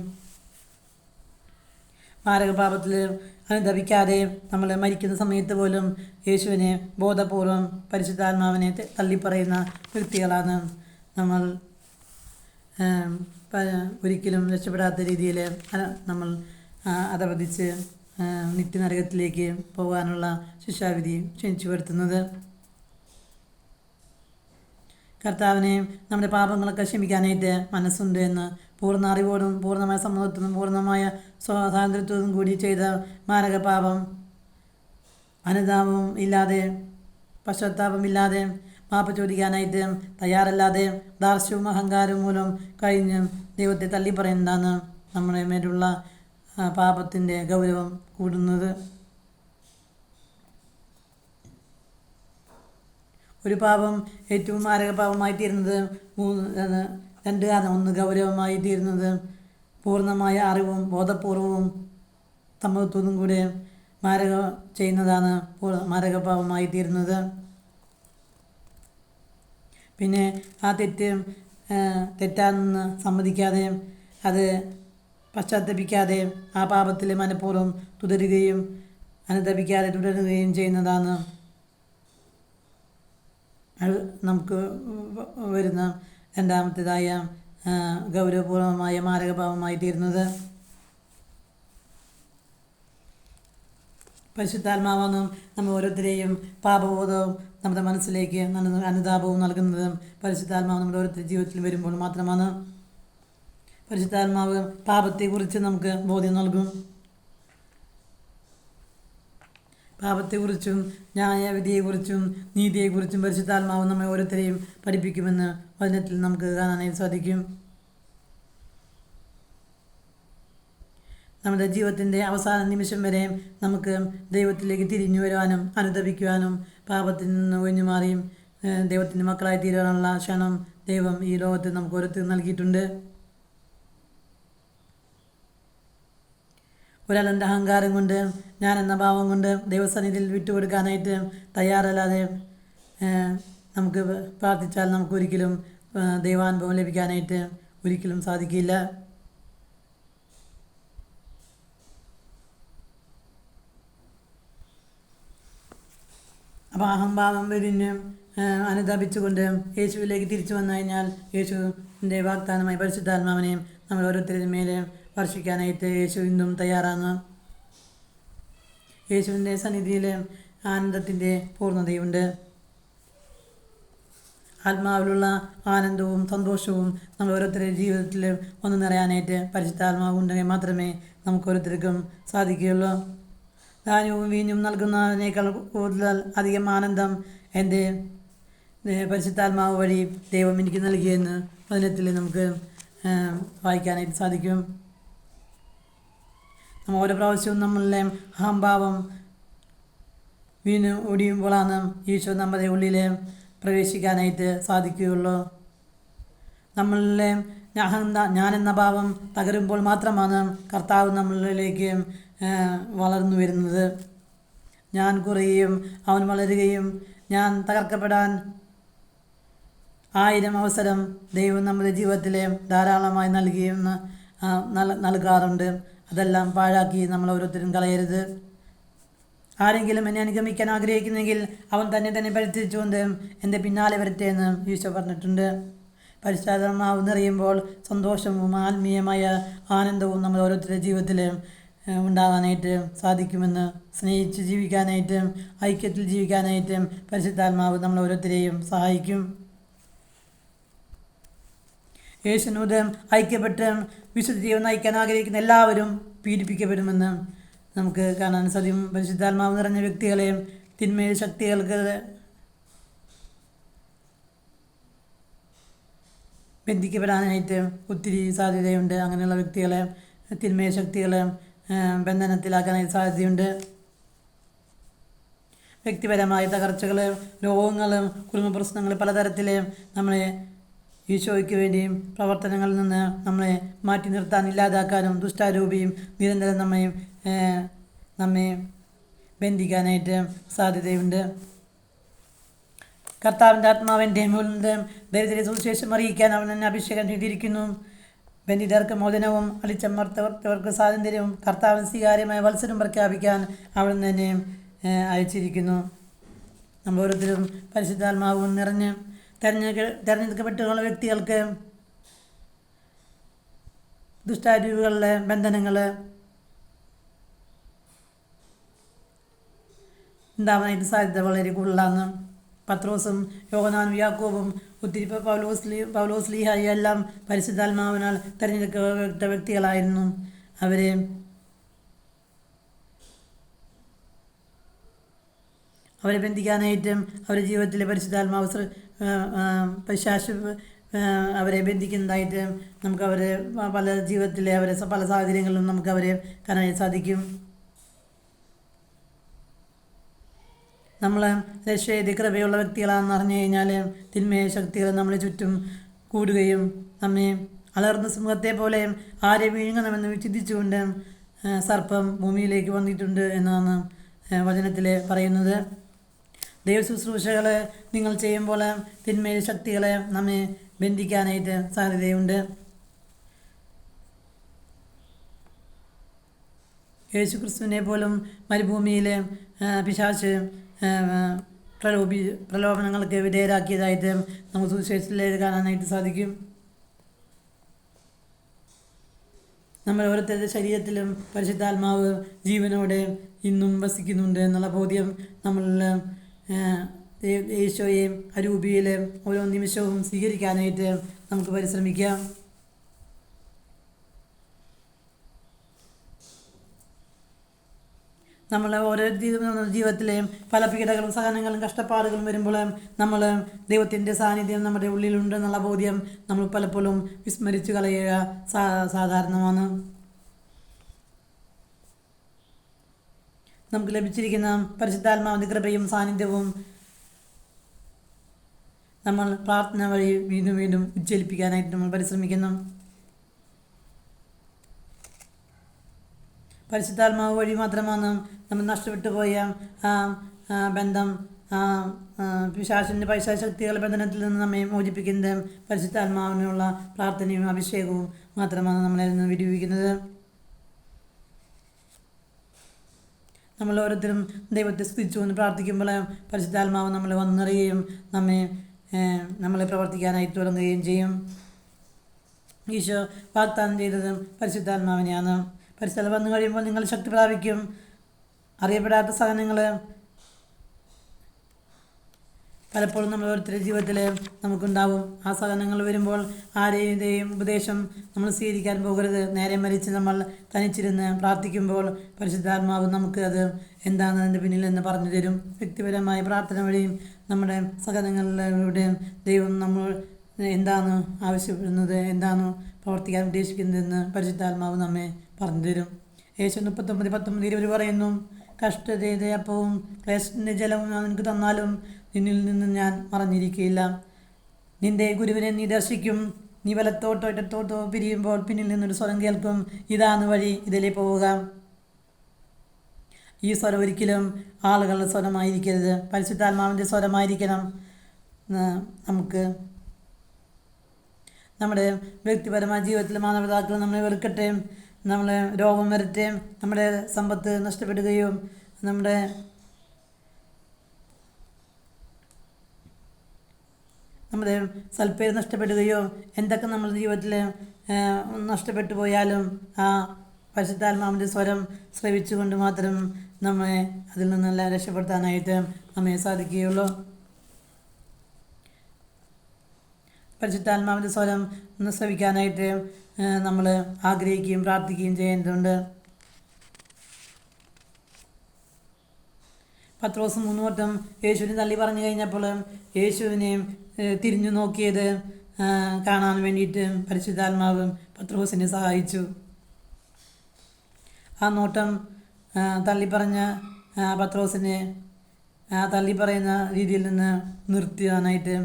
മാരകപാപത്തിൽ അനുദപിക്കാതെ നമ്മൾ മരിക്കുന്ന സമയത്ത് പോലും യേശുവിനെ ബോധപൂർവം പരിശുദ്ധാത്മാവിനെ തള്ളിപ്പറയുന്ന വ്യക്തികളാണ് നമ്മൾ. ഒരിക്കലും രക്ഷപ്പെടാത്ത രീതിയിൽ നമ്മൾ അധപതിച്ച് നിത്യനരകത്തിലേക്ക് പോകാനുള്ള ശിക്ഷാവിധി ക്ഷണിച്ചു വരുത്തുന്നത്. കർത്താവിനെ നമ്മുടെ പാപങ്ങളൊക്കെ ക്ഷമിക്കാനായിട്ട് മനസ്സുണ്ട് എന്ന് പൂർണ്ണ അറിവോടും പൂർണ്ണമായ സമ്മതത്തോടും പൂർണ്ണമായ സ്വാതന്ത്ര്യത്തോടും കൂടി ചെയ്ത മാരകപാപം, അനുതാപവും ഇല്ലാതെ പശ്ചാത്താപമില്ലാതെ മാപ്പ് ചോദിക്കാനായിട്ട് തയ്യാറല്ലാതെ ദാർശ്യവും അഹങ്കാരവും മൂലം കഴിഞ്ഞ് ദൈവത്തെ തള്ളിപ്പറയുന്നതാണ് നമ്മുടെ മേലുള്ള പാപത്തിൻ്റെ ഗൗരവം കൂടുന്നത്. ഒരു പാപം ഏറ്റവും മാരകപാപമായി തീരുന്നത് രണ്ട് കാരണം. ഒന്ന്, ഗൗരവമായി തീരുന്നത് പൂർണ്ണമായ അറിവും ബോധപൂർവവും സമ്മതത്തോടും കൂടെ ചെയ്യുന്നതാണ് മാരകപാപമായി തീരുന്നത്. പിന്നെ ആ തെറ്റാണെന്ന് സമ്മതിക്കാതെ അത് പശ്ചാത്തപിക്കാതെ ആ പാപത്തിൽ മനഃപൂർവ്വം തുടരുകയും അനുദപിക്കാതെ തുടരുകയും ചെയ്യുന്നതാണ് അത് നമുക്ക് വരുന്ന രണ്ടാമത്തേതായ ഗൗരവപൂർവമായ മാരകപാപമായി തീരുന്നത്. പരിശുദ്ധാത്മാവാണ് നമ്മൾ ഓരോരുത്തരെയും പാപബോധവും നമ്മുടെ മനസ്സിലേക്ക് അനുതാപവും നൽകുന്നത് പരിശുദ്ധാത്മാവ് നമ്മുടെ ഓരോരുത്തരുടെ ജീവിതത്തിൽ വരുമ്പോൾ മാത്രമാണ്. പരിശുദ്ധാത്മാവ് പാപത്തെക്കുറിച്ച് നമുക്ക് ബോധ്യം നൽകും. പാപത്തെക്കുറിച്ചും ന്യായവിധിയെക്കുറിച്ചും നീതിയെക്കുറിച്ചും പരിശുദ്ധാത്മാവ് നമ്മെ ഓരോരുത്തരെയും പഠിപ്പിക്കുമെന്ന് വചനത്തിൽ നമുക്ക് കാണാനായിട്ട് സാധിക്കും. നമ്മുടെ ജീവിതത്തിൻ്റെ അവസാന നിമിഷം വരെ നമുക്ക് ദൈവത്തിലേക്ക് തിരിഞ്ഞു വരുവാനും അനുദപിക്കുവാനും പാപത്തിൽ നിന്ന് ഒഴിഞ്ഞു മാറിയും ദൈവത്തിൻ്റെ മക്കളായി തീരാനുള്ള ക്ഷണം ദൈവം ഈ ലോകത്തിൽ നമുക്ക് ഓരോരുത്തരും നൽകിയിട്ടുണ്ട്. ഒരാളെൻ്റെ അഹങ്കാരം കൊണ്ട്, ഞാൻ എന്ന ഭാവം കൊണ്ട് ദൈവസന്നിധിയിൽ വിട്ടുകൊടുക്കാനായിട്ട് തയ്യാറല്ലാതെ നമുക്ക് പ്രാർത്ഥിച്ചാൽ നമുക്കൊരിക്കലും ദൈവാനുഭവം ലഭിക്കാനായിട്ട് ഒരിക്കലും സാധിക്കില്ല. അപ്പോൾ അഹംഭാവം വെടിഞ്ഞ് അനുതാപിച്ചുകൊണ്ട് യേശുവിലേക്ക് തിരിച്ചു വന്നു കഴിഞ്ഞാൽ യേശുവിൻ്റെ വാഗ്ദാനമായി പരിശുദ്ധാത്മാവിനെയും നമ്മൾ ഓരോരുത്തരുടെ മേലെ വർഷിക്കാനായിട്ട് യേശു ഇന്നും തയ്യാറാണ്. യേശുവിൻ്റെ സന്നിധിയിൽ ആനന്ദത്തിൻ്റെ പൂർണ്ണതയുണ്ട്. ആത്മാവിലുള്ള ആനന്ദവും സന്തോഷവും നമ്മൾ ഓരോരുത്തരുടെ ജീവിതത്തിൽ ഒന്ന് നിറയാനായിട്ട് പരിശുദ്ധാത്മാവ് ഉണ്ടെങ്കിൽ മാത്രമേ നമുക്ക് ഓരോരുത്തർക്കും സാധിക്കുകയുള്ളൂ. ധാന്യവും വീഞ്ഞും നൽകുന്നതിനേക്കാൾ കൂടുതൽ അധികം ആനന്ദം എൻ്റെ പരിശുദ്ധാത്മാവ് വഴി ദൈവം എനിക്ക് നൽകിയെന്ന് വചനത്തിൽ നമുക്ക് വായിക്കാനായിട്ട് സാധിക്കും. നമ്മൾ ഓരോ പ്രാവശ്യവും നമ്മളുടെ അഹംഭാവം വീണ് ഒടിയുമ്പോഴാണ് ഈശോ നമ്മുടെ ഉള്ളിൽ പ്രവേശിക്കാനായിട്ട് സാധിക്കുകയുള്ളൂ. നമ്മളിലെ ഞാനെന്ന ഭാവം തകരുമ്പോൾ മാത്രമാണ് കർത്താവ് നമ്മളിലേക്ക് വളർന്നു വരുന്നത്. ഞാൻ കുറയുകയും അവൻ വളരുകയും ഞാൻ തകർക്കപ്പെടാൻ 1000 അവസരം ദൈവം നമ്മുടെ ജീവിതത്തിൽ ധാരാളമായി നൽകാറുണ്ട്. അതെല്ലാം പാഴാക്കി നമ്മൾ ഓരോരുത്തരും കളയരുത്. ആരെങ്കിലും എന്നെ അനുഗമിക്കാൻ ആഗ്രഹിക്കുന്നെങ്കിൽ അവൻ തന്നെ പരിത്യജിച്ചുകൊണ്ട് എൻ്റെ പിന്നാലെ വരട്ടെ എന്ന് ഈശോ പറഞ്ഞിട്ടുണ്ട്. പരിശുദ്ധാത്മാവ് നിറയുമ്പോൾ സന്തോഷവും ആത്മീയമായ ആനന്ദവും നമ്മൾ ഓരോരുത്തരുടെ ജീവിതത്തിൽ ഉണ്ടാകാനായിട്ട് സാധിക്കുമെന്ന്, സ്നേഹിച്ച് ജീവിക്കാനായിട്ട്, ഐക്യത്തിൽ ജീവിക്കാനായിട്ട് പരിശുദ്ധാത്മാവ് നമ്മൾ ഓരോരുത്തരെയും സഹായിക്കും. യേശുവിനോട് ഐക്യപ്പെട്ട് വിശുദ്ധ ജീവൻ നയിക്കാൻ ആഗ്രഹിക്കുന്ന എല്ലാവരും പീഡിപ്പിക്കപ്പെടുമെന്ന് നമുക്ക് കാണാൻ സാധിക്കും. പരിശുദ്ധാത്മാവ് നിറഞ്ഞ വ്യക്തികളെയും തിന്മയുടെ ശക്തികൾക്ക് ബന്ധിക്കപ്പെടാനായിട്ട് ഒത്തിരി സാധ്യതയുണ്ട്. അങ്ങനെയുള്ള വ്യക്തികളെ തിന്മയ ശക്തികളെ ബന്ധനത്തിലാക്കാനായിട്ട് സാധ്യതയുണ്ട്. വ്യക്തിപരമായ തകർച്ചകൾ, രോഗങ്ങൾ, കുടുംബ പ്രശ്നങ്ങൾ പലതരത്തിൽ നമ്മളെ ഈശോയ്ക്ക് വേണ്ടിയും പ്രവർത്തനങ്ങളിൽ നിന്ന് നമ്മളെ മാറ്റി നിർത്താൻ, ഇല്ലാതാക്കാനും ദുഷ്ടാരൂപിയും നിരന്തരം നമ്മെ ബന്ധിക്കാനായിട്ട് സാധ്യതയുണ്ട്. കർത്താവിൻ്റെ ആത്മാവിൻ്റെ മുകളിൽ ദരിദ്ര സുവിശേഷം അറിയിക്കാൻ അവൻ തന്നെ അഭിഷേകം ചെയ്തിരിക്കുന്നു. ബന്ധിതർക്ക് മോചനവും അടിച്ചമർത്തവർക്ക് സ്വാതന്ത്ര്യവും കർത്താവിന് സ്വീകാര്യമായ വത്സരം പ്രഖ്യാപിക്കാൻ അവൻ തന്നെ അയച്ചിരിക്കുന്നു. നമ്മൾ ഓരോരുത്തരും പരിശുദ്ധാത്മാവും നിറഞ്ഞ് തിരഞ്ഞെടുക്കപ്പെട്ടുള്ള വ്യക്തികൾക്ക് ദുഷ്ടാരൂപികളുടെ ബന്ധനങ്ങൾ ഉണ്ടാവാനായിട്ട് സാധ്യത വളരെ കൂടുതലാണ്. പത്രോസും യോഹന്നാനും യാക്കോബും ഒത്തിരി പൗലോസ് ലീഹായും എല്ലാം പരിശുദ്ധാത്മാവിനാൽ തിരഞ്ഞെടുക്കപ്പെട്ട വ്യക്തികളായിരുന്നു. അവരെ ബന്ധിക്കാനായിട്ടും അവരുടെ ജീവിതത്തിലെ പരിശുദ്ധാത്മാവ് പൈശാച് അവരെ ബന്ധിക്കുന്നതായിട്ട് നമുക്ക് അവരെ പല ജീവിതത്തിലെ പല സാഹചര്യങ്ങളിലും നമുക്ക് അവരെ കാണാൻ സാധിക്കും. നമ്മൾ രക്ഷയുടെ കൃപയുള്ള വ്യക്തികളാണെന്ന് അറിഞ്ഞു കഴിഞ്ഞാൽ തിന്മയ ശക്തികൾ നമ്മളെ ചുറ്റും കൂടുകയും നമ്മെ അലർന്ന സിംഹത്തെ പോലെ ആരെ വിഴുങ്ങണമെന്ന് ചിന്തിച്ചുകൊണ്ട് സർപ്പം ഭൂമിയിലേക്ക് വന്നിട്ടുണ്ട് എന്നാണ് വചനത്തിൽ പറയുന്നത്. ദൈവശുശ്രൂഷകൾ നിങ്ങൾ ചെയ്യുമ്പോൾ തിന്മയുടെ ശക്തികളെ നമ്മെ ബന്ധിക്കാനായിട്ട് സാധ്യതയുണ്ട്. യേശുക്രിസ്തുവിനെ പോലും മരുഭൂമിയിൽ പിശാച് പ്രലോഭനങ്ങൾക്ക് വിധേയരാക്കിയതായിട്ട് നമുക്ക് സുവിശേഷത്തിൽ കാണാനായിട്ട് സാധിക്കും. നമ്മൾ ഓരോരുത്തരുടെ ശരീരത്തിലും പരിശുദ്ധാത്മാവ് ജീവനോടെ ഇന്നും വസിക്കുന്നുണ്ട് എന്നുള്ള ബോധ്യം നമ്മളിൽ ഈശോയെ അരൂപിയിൽ ഓരോ നിമിഷവും സ്വീകരിക്കാനായിട്ട് നമുക്ക് പരിശ്രമിക്കാം. നമ്മൾ ഓരോ ജീവിതത്തിലെയും പല പീഡകളും സഹനങ്ങളും കഷ്ടപ്പാടുകളും വരുമ്പോൾ നമ്മൾ ദൈവത്തിൻ്റെ സാന്നിധ്യം നമ്മുടെ ഉള്ളിലുണ്ടെന്നുള്ള ബോധ്യം നമ്മൾ പലപ്പോഴും വിസ്മരിച്ചു കളയുക സാധാരണമാണ്. നമുക്ക് ലഭിച്ചിരിക്കുന്ന പരിശുദ്ധാത്മാവിൻ്റെ കൃപയും സാന്നിധ്യവും നമ്മൾ പ്രാർത്ഥന വഴി വീണ്ടും വീണ്ടും ഉജ്ജ്വലിപ്പിക്കാനായിട്ട് നമ്മൾ പരിശ്രമിക്കുന്നു. പരിശുദ്ധാത്മാവ് വഴി മാത്രമാണ് നമ്മൾ നഷ്ടപ്പെട്ടു പോയ ബന്ധം, പിശാചിൻ്റെ പൈശാചിക ശക്തികളുടെ ബന്ധനത്തിൽ നിന്ന് നമ്മെ മോചിപ്പിക്കുന്നത് പരിശുദ്ധാത്മാവിനുള്ള പ്രാർത്ഥനയും അഭിഷേകവും മാത്രമാണ് നമ്മളെ നിന്ന് വിടുവിക്കുന്നത്. നമ്മൾ ഓരോരുത്തരും ദൈവത്തെ സ്തുതിച്ചുകൊണ്ട് പ്രാർത്ഥിക്കുമ്പോൾ പരിശുദ്ധാത്മാവ് നമ്മളെ വന്നിറങ്ങുകയും നമ്മളെ പ്രവർത്തിക്കാനായിട്ട് തുടങ്ങുകയും ചെയ്യും. ഈശോ വാഗ്ദാനം ചെയ്തത് പരിശുദ്ധാത്മാവിനെയാണ്. പരിശുദ്ധാത്മ വന്നു കഴിയുമ്പോൾ നിങ്ങൾ ശക്തി പ്രാപിക്കും. അറിയപ്പെടാത്ത സാധനങ്ങൾ പലപ്പോഴും നമ്മൾ ഓരോരുത്തരുടെ ജീവിതത്തിൽ നമുക്കുണ്ടാവും. ആ സാധനങ്ങൾ വരുമ്പോൾ ആരെയും ഉപദേശം നമ്മൾ സ്വീകരിക്കാൻ പോകരുത്. നേരെ മറിച്ച് നമ്മൾ തനിച്ചിരുന്ന് പ്രാർത്ഥിക്കുമ്പോൾ പരിശുദ്ധാത്മാവ് നമുക്ക് അത് എന്താണ് അതിൻ്റെ പിന്നിൽ എന്ന് പറഞ്ഞു തരും. വ്യക്തിപരമായ പ്രാർത്ഥന വഴിയും നമ്മുടെ സഹനങ്ങളിലൂടെയും ദൈവം നമ്മൾ എന്താണ് ആവശ്യപ്പെടുന്നത്, എന്താണ് പ്രവർത്തിക്കാൻ ഉദ്ദേശിക്കുന്നതെന്ന് പരിശുദ്ധാത്മാവ് നമ്മെ പറഞ്ഞു തരും. യേശു 39:19 പറയുന്നു, കഷ്ടതയുടെ അപ്പവും ക്ലേശത്തിൻ്റെ ജലവും ഞാൻ നിനക്ക് തന്നാലും നിന്നിൽ നിന്ന് ഞാൻ മറഞ്ഞിരിക്കുകയില്ല. നിന്റെ ഗുരുവിനെ നീ ദർശിക്കും. നീ വലത്തോട്ടോ ഇടത്തോട്ടോ പിരിയുമ്പോൾ പിന്നിൽ നിന്നൊരു സ്വരം കേൾക്കും, ഇതാണ് വഴി, ഇതിലേ പോവുക. ഈ സ്വരം ഒരിക്കലും ആളുകളുടെ സ്വരമായിരിക്കരുത്, പരിശുദ്ധാത്മാവിൻ്റെ സ്വരമായിരിക്കണം. നമുക്ക് നമ്മുടെ വ്യക്തിപരമായ ജീവിതത്തിൽ മാതാപിതാക്കൾ നമ്മളെ വെറുക്കട്ടെ, നമ്മളെ രോഗം വരട്ടെ, നമ്മുടെ സമ്പത്ത് നഷ്ടപ്പെടുകയും നമ്മുടെ സൽപ്പേര് നഷ്ടപ്പെടുകയോ എന്തൊക്കെ നമ്മുടെ ജീവിതത്തിൽ നഷ്ടപ്പെട്ടു പോയാലും ആ പരിശുദ്ധാത്മാവിൻ്റെ സ്വരം ശ്രവിച്ചുകൊണ്ട് മാത്രം നമ്മെ അതിൽ നിന്നെല്ലാം രക്ഷപ്പെടുത്താനായിട്ട് നമ്മെ സാധിക്കുകയുള്ളൂ. പരിശുദ്ധാത്മാവിൻ്റെ സ്വരം ഒന്ന് ശ്രവിക്കാനായിട്ട് നമ്മൾ ആഗ്രഹിക്കുകയും പ്രാർത്ഥിക്കുകയും ചെയ്യേണ്ടതുണ്ട്. പത്രോസ് 3 വട്ടം യേശുവിനെ തള്ളി പറഞ്ഞു കഴിഞ്ഞപ്പോൾ യേശുവിനെ തിരിഞ്ഞു നോക്കിയത് കാണാൻ വേണ്ടിയിട്ട് പരിശുദ്ധാത്മാവ് പത്രോസിനെ സഹായിച്ചു. ആ നോട്ടം തള്ളിപ്പറഞ്ഞ പത്രോസിനെ തള്ളിപ്പറയുന്ന രീതിയിൽ നിന്ന് നിർത്താനായിട്ട്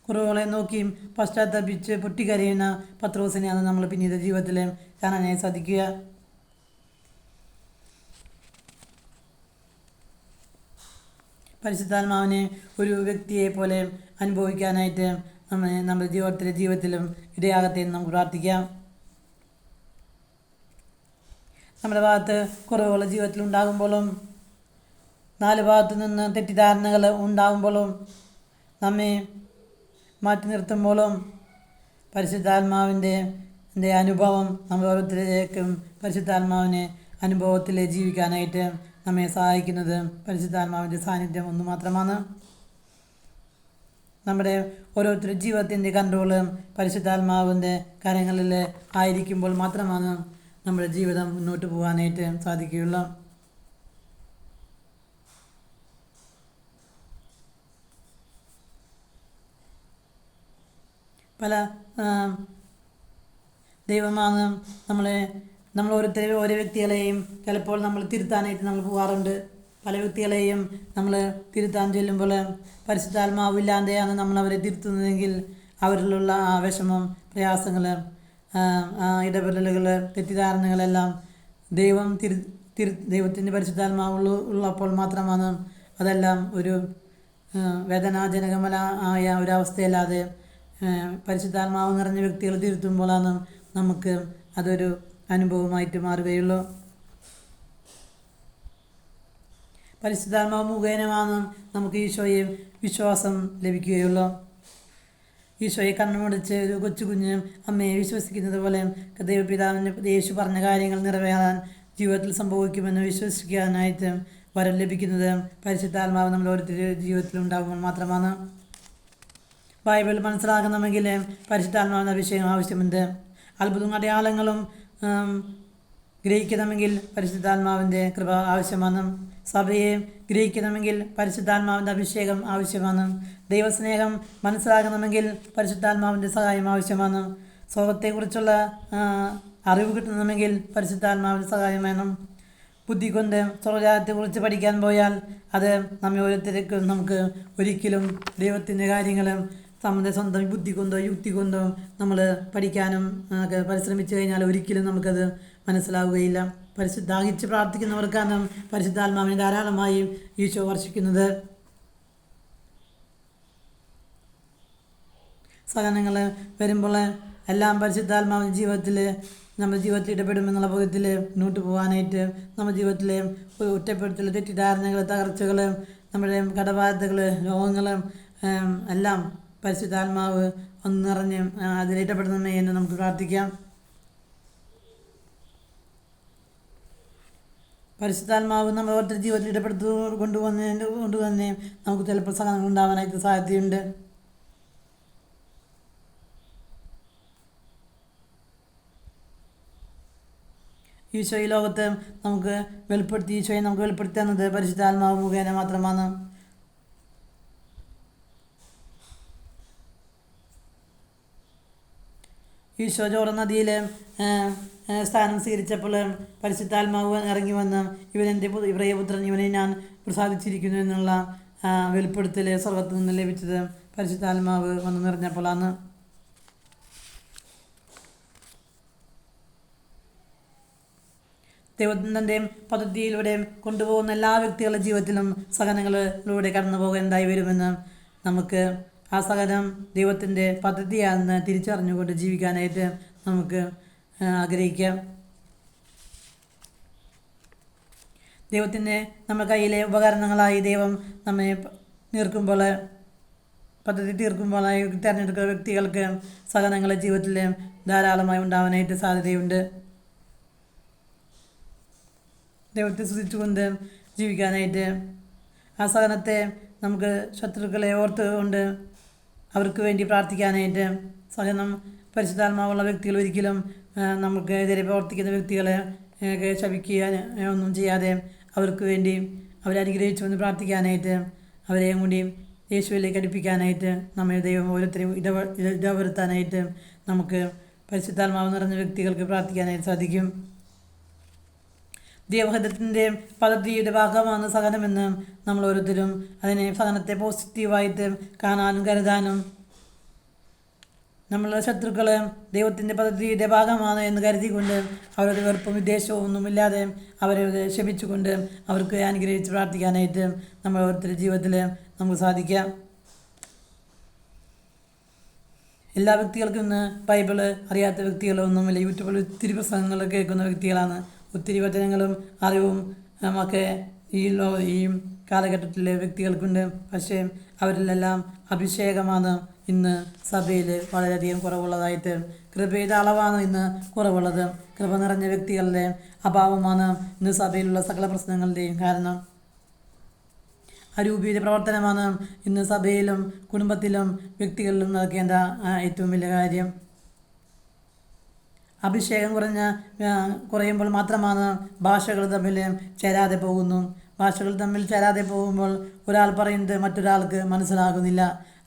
കുറവുകളെ നോക്കിയും പശ്ചാത്തപിച്ച് പൊട്ടിക്കരയുന്ന പത്രോസിനെയാണ് നമ്മൾ പിന്നീട് ജീവിതത്തിൽ കാണാനായി സാധിക്കുക. പരിശുദ്ധാത്മാവിനെ ഒരു വ്യക്തിയെ പോലെ അനുഭവിക്കാനായിട്ട് നമ്മുടെ ജീവിതത്തിലും ഇടയാകട്ടെ എന്ന് നമുക്ക് പ്രാർത്ഥിക്കാം. നമ്മുടെ ഭാഗത്ത് കുറവുകൾ ജീവിതത്തിൽ ഉണ്ടാകുമ്പോഴും 4 ഭാഗത്തു നിന്ന് തെറ്റിദ്ധാരണകൾ ഉണ്ടാകുമ്പോഴും നമ്മെ മാറ്റി നിർത്തുമ്പോഴും പരിശുദ്ധാത്മാവിൻ്റെ അനുഭവം നമ്മൾ ഓരോരുത്തരേക്കും പരിശുദ്ധാത്മാവിനെ അനുഭവത്തിൽ ജീവിക്കാനായിട്ട് നമ്മെ സഹായിക്കുന്നത് പരിശുദ്ധാത്മാവിൻ്റെ സാന്നിധ്യം ഒന്ന് മാത്രമാണ്. നമ്മുടെ ഓരോരുത്തരുടെ ജീവിതത്തിൻ്റെ കൺട്രോള് പരിശുദ്ധാത്മാവിൻ്റെ കാര്യങ്ങളിൽ ആയിരിക്കുമ്പോൾ മാത്രമാണ് നമ്മുടെ ജീവിതം മുന്നോട്ട് പോകാനായിട്ട് സാധിക്കുകയുള്ളൂ. പല ദൈവമാണ് നമ്മൾ ഓരോ വ്യക്തികളെയും ചിലപ്പോൾ നമ്മൾ തിരുത്താനായിട്ട് നമ്മൾ പോകാറുണ്ട്. പല വ്യക്തികളെയും നമ്മൾ തിരുത്താൻ ചെല്ലുമ്പോൾ പരിശുദ്ധാത്മാവില്ലാതെയാണ് നമ്മളവരെ തിരുത്തുന്നതെങ്കിൽ അവരിലുള്ള ആ വിഷമം, പ്രയാസങ്ങൾ, ഇടപെടലുകൾ, തെറ്റിദ്ധാരണകളെല്ലാം ദൈവത്തിൻ്റെ പരിശുദ്ധാത്മാവ് ഉള്ളപ്പോൾ മാത്രമാണ് അതെല്ലാം ഒരു വേദനാജനകമായ ഒരവസ്ഥയല്ലാതെ പരിശുദ്ധാത്മാവ് നിറഞ്ഞ വ്യക്തികൾ തിരുത്തുമ്പോഴാണ് നമുക്ക് അതൊരു അനുഭവമായിട്ട് മാറുകയുള്ളൂ. പരിശുദ്ധാത്മാവ് മുഖേനമാണ് നമുക്ക് ഈശോയെ വിശ്വാസം ലഭിക്കുകയുള്ളൂ. ഈശോയെ കണ്ണുമുടിച്ച് ഒരു കൊച്ചുകുഞ്ഞ് അമ്മയെ വിശ്വസിക്കുന്നത് പോലെ ദൈവപിതാവിന് യേശു പറഞ്ഞ കാര്യങ്ങൾ നിറവേറാൻ ജീവിതത്തിൽ സംഭവിക്കുമെന്ന് വിശ്വസിക്കാനായിട്ട് വരം ലഭിക്കുന്നത് പരിശുദ്ധാത്മാവ് നമ്മൾ ഓരോരുത്തരുടെ ജീവിതത്തിൽ ഉണ്ടാകുമ്പോൾ മാത്രമാണ്. ബൈബിൾ മനസ്സിലാക്കണമെങ്കിൽ പരിശുദ്ധാത്മാവിൻ്റെ അഭിഷേകം ആവശ്യമുണ്ട്. അത്ഭുതവും അടയാളങ്ങളും ഗ്രഹിക്കണമെങ്കിൽ പരിശുദ്ധാത്മാവിൻ്റെ കൃപ ആവശ്യമാണ്. സഭയെ ഗ്രഹിക്കണമെങ്കിൽ പരിശുദ്ധാത്മാവിൻ്റെ അഭിഷേകം ആവശ്യമാണ്. ദൈവസ്നേഹം മനസ്സിലാക്കണമെങ്കിൽ പരിശുദ്ധാത്മാവിൻ്റെ സഹായം ആവശ്യമാണ്. സ്വർഗത്തെക്കുറിച്ചുള്ള അറിവ് കിട്ടണമെങ്കിൽ പരിശുദ്ധാത്മാവിൻ്റെ സഹായം വേണം. ബുദ്ധി കൊണ്ട് സ്വർഗരാജ്യത്തെക്കുറിച്ച് പഠിക്കാൻ പോയാൽ അത് നമ്മെ ഓരോരുത്തർക്കും നമുക്ക് ഒരിക്കലും ദൈവത്തിൻ്റെ കാര്യങ്ങൾ നമ്മുടെ സ്വന്തം ബുദ്ധി കൊണ്ടോ യുക്തി കൊണ്ടോ നമ്മൾ പഠിക്കാനും പരിശ്രമിച്ചു കഴിഞ്ഞാൽ ഒരിക്കലും നമുക്കത് മനസ്സിലാവുകയില്ല. ദാഹിച്ച് പ്രാർത്ഥിക്കുന്നവർക്കാണ് പരിശുദ്ധാത്മാവിനെ ധാരാളമായി ഈശോ വർഷിക്കുന്നത്. സഹനങ്ങൾ വരുമ്പോൾ എല്ലാം പരിശുദ്ധാത്മാവിൻ്റെ ജീവിതത്തിൽ നമ്മുടെ ജീവിതത്തിൽ ഇടപെടുമെന്നുള്ള ബോധ്യത്തിൽ മുന്നോട്ട് പോകാനായിട്ട് നമ്മുടെ ജീവിതത്തിലെ ഒറ്റപ്പെടുത്തൽ, തെറ്റിദ്ധാരണകൾ, തകർച്ചകൾ, നമ്മുടെ കടബാധ്യതകൾ, രോഗങ്ങൾ എല്ലാം പരിശുദ്ധാത്മാവ് ഒന്ന് നിറഞ്ഞ് അതിലിടപെടണമേ എന്ന് നമുക്ക് പ്രാർത്ഥിക്കാം. പരിശുദ്ധാത്മാവ് നമ്മൾ ഓരോരുത്തരുടെ ജീവിതത്തിൽ ഇടപെടുത്തു കൊണ്ട് തന്നെ നമുക്ക് ചിലപ്പോൾ സഹനങ്ങൾ ഉണ്ടാവാനായിട്ട് സാധ്യതയുണ്ട്. ഈശോ ഈ ലോകത്ത് നമുക്ക് ഈശോയെ നമുക്ക് വെളിപ്പെടുത്തി തന്നത് പരിശുദ്ധാത്മാവ് മുഖേന മാത്രമാണ്. ഈശോ ജോർദാൻ നദിയിൽ സ്ഥാനം സ്വീകരിച്ചപ്പോൾ പരിശുദ്ധാത്മാവ് ഇറങ്ങി വന്ന് ഇവനെൻ്റെ പ്രിയപുത്രൻ, ഇവനെ ഞാൻ പ്രസാദിച്ചിരിക്കുന്നു എന്നുള്ള വെളിപ്പെടുത്തൽ സ്വർഗത്തിൽ നിന്ന് ലഭിച്ചത് പരിശുദ്ധാത്മാവ് വന്ന് നിറഞ്ഞപ്പോഴാണ്. ദൈവത്തിൻ്റെ പദ്ധതിയിലൂടെ കൊണ്ടുപോകുന്ന എല്ലാ വ്യക്തികളുടെ ജീവിതത്തിലും സഹനങ്ങളിലൂടെ കടന്നു പോകേണ്ടായി വരുമെന്ന് നമുക്ക് ആ സഹനം ദൈവത്തിൻ്റെ പദ്ധതിയാണെന്ന് തിരിച്ചറിഞ്ഞുകൊണ്ട് ജീവിക്കാനായിട്ട് നമുക്ക് ആഗ്രഹിക്കാം. ദൈവത്തിൻ്റെ നമ്മുടെ കയ്യിലെ ഉപകരണങ്ങളായി ദൈവം നമ്മെ പദ്ധതി തീർക്കുമ്പോഴായി തിരഞ്ഞെടുക്കുന്ന വ്യക്തികൾക്ക് സഹനങ്ങൾ ജീവിതത്തിൽ ധാരാളമായി ഉണ്ടാവാനായിട്ട് സാധ്യതയുണ്ട്. ദൈവത്തെ സ്തുതിച്ചുകൊണ്ട് ജീവിക്കാനായിട്ട് ആ സഹനത്തെ നമുക്ക് ശത്രുക്കളെ ഓർത്തുകൊണ്ട് അവർക്ക് വേണ്ടി പ്രാർത്ഥിക്കാനായിട്ട് സഹനം പരിശുദ്ധാത്മാവുള്ള വ്യക്തികൾ ഒരിക്കലും നമുക്ക് എതിരെ പ്രവർത്തിക്കുന്ന വ്യക്തികളെ ശപിക്കുക ഒന്നും ചെയ്യാതെ അവർക്ക് വേണ്ടി അവരെ അനുഗ്രഹിച്ചുകൊണ്ട് പ്രാർത്ഥിക്കാനായിട്ട് അവരെയും കൂടി യേശുവിലേക്ക് അടുപ്പിക്കാനായിട്ട് നമ്മെ ദൈവം ഓരോരുത്തരെയും ഇടവരുത്താനായിട്ട് നമുക്ക് പരിശുദ്ധാത്മാവ് നിറഞ്ഞ വ്യക്തികൾക്ക് പ്രാർത്ഥിക്കാനായിട്ട് സാധിക്കും. ദൈവഹിതത്തിൻ്റെ പദ്ധതിയുടെ ഭാഗമാണ് സഹനമെന്ന് നമ്മൾ ഓരോരുത്തരും അതിനെ സഹനത്തെ പോസിറ്റീവായിട്ട് കാണാനും കരുതാനും നമ്മളുടെ ശത്രുക്കൾ ദൈവത്തിൻ്റെ പദ്ധതിയുടെ ഭാഗമാണ് എന്ന് കരുതിക്കൊണ്ട് അവരുടെ വെറുപ്പും വിദ്വേഷവും ഒന്നുമില്ലാതെ അവരെ ക്ഷമിച്ചുകൊണ്ട് അവർക്ക് അനുഗ്രഹിച്ച് പ്രാർത്ഥിക്കാനായിട്ട് നമ്മൾ ഓരോരുത്തരുടെ ജീവിതത്തിൽ നമുക്ക് സാധിക്കാം. എല്ലാ വ്യക്തികൾക്കും ഇന്ന് ബൈബിള് അറിയാത്ത വ്യക്തികളൊന്നുമില്ല. യൂട്യൂബിൽ ഒത്തിരി പ്രസംഗങ്ങൾ കേൾക്കുന്ന വ്യക്തികളാണ്. ഒത്തിരി വചനങ്ങളും അറിവും ഒക്കെ ഈ കാലഘട്ടത്തിലെ വ്യക്തികൾക്കുണ്ട്. പക്ഷേ അവരിലെല്ലാം അഭിഷേകമാണ് ഇന്ന് സഭയിൽ വളരെയധികം കുറവുള്ളതായിട്ട്. കൃപയുടെ അളവാണ് ഇന്ന് കുറവുള്ളത്. കൃപ നിറഞ്ഞ വ്യക്തികളുടെ അഭാവമാണ് ഇന്ന് സഭയിലുള്ള സകല പ്രശ്നങ്ങളുടെയും കാരണം. അരൂപിയുടെ പ്രവർത്തനമാണ് ഇന്ന് സഭയിലും കുടുംബത്തിലും വ്യക്തികളിലും നടക്കേണ്ട ഏറ്റവും വലിയ കാര്യം. അഭിഷേകം കുറയുമ്പോൾ മാത്രമാണ് ഭാഷകൾ തമ്മിൽ ചേരാതെ പോകുന്നു. ഭാഷകൾ തമ്മിൽ ചേരാതെ പോകുമ്പോൾ ഒരാൾ പറയുന്നത് മറ്റൊരാൾക്ക് മനസ്സിലാകുന്നില്ല.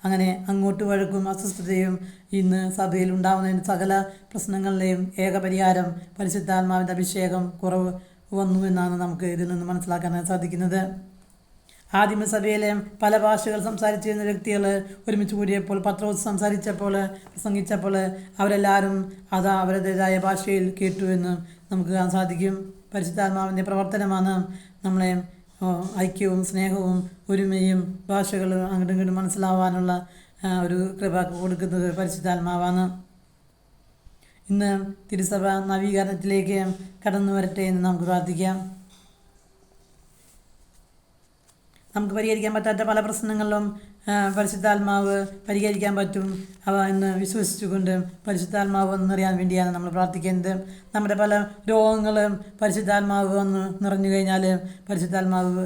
അങ്ങനെ അങ്ങോട്ട് വഴക്കും അസ്വസ്ഥതയും ഇന്ന് സഭയിൽ ഉണ്ടാകുന്നതിന് സകല പ്രശ്നങ്ങളുടെയും ഏകപരിഹാരം പരിശുദ്ധാത്മാവിൻ്റെ അഭിഷേകം കുറവ് വന്നു എന്നാണ് നമുക്ക് ഇതിൽ നിന്ന് മനസ്സിലാക്കാൻ സാധിക്കുന്നത്. ആദിമസഭയിലെ പല ഭാഷകൾ സംസാരിച്ചിരുന്ന വ്യക്തികൾ ഒരുമിച്ച് കൂടിയപ്പോൾ പത്രോസ് പ്രസംഗിച്ചപ്പോൾ അവരെല്ലാവരും അവരുടേതായ ഭാഷയിൽ കേട്ടു എന്ന് നമുക്ക് കാണാൻ സാധിക്കും. പരിശുദ്ധാത്മാവിൻ്റെ പ്രവർത്തനമാണ് നമ്മളെ ഐക്യവും സ്നേഹവും ഒരുമയും ഭാഷകൾ അങ്ങോട്ടും ഇങ്ങോട്ടും മനസ്സിലാവാനുള്ള ഒരു കൃപ കൊടുക്കുന്നത് പരിശുദ്ധാത്മാവാണ്. ഇന്ന് തിരുസഭ നവീകരണത്തിലേക്ക് കടന്നു വരട്ടെ എന്ന് നമുക്ക് പ്രാർത്ഥിക്കാം. നമുക്ക് പരിഹരിക്കാൻ പറ്റാത്ത പല പ്രശ്നങ്ങളിലും പരിശുദ്ധാത്മാവ് പരിഹരിക്കാൻ പറ്റും എന്ന് വിശ്വസിച്ചുകൊണ്ട് പരിശുദ്ധാത്മാവ് വന്നറിയാൻ വേണ്ടിയാണ് നമ്മൾ പ്രാർത്ഥിക്കുന്നത്. നമ്മുടെ പല രോഗങ്ങളും പരിശുദ്ധാത്മാവ് വന്ന് നിറഞ്ഞു കഴിഞ്ഞാൽ പരിശുദ്ധാത്മാവ്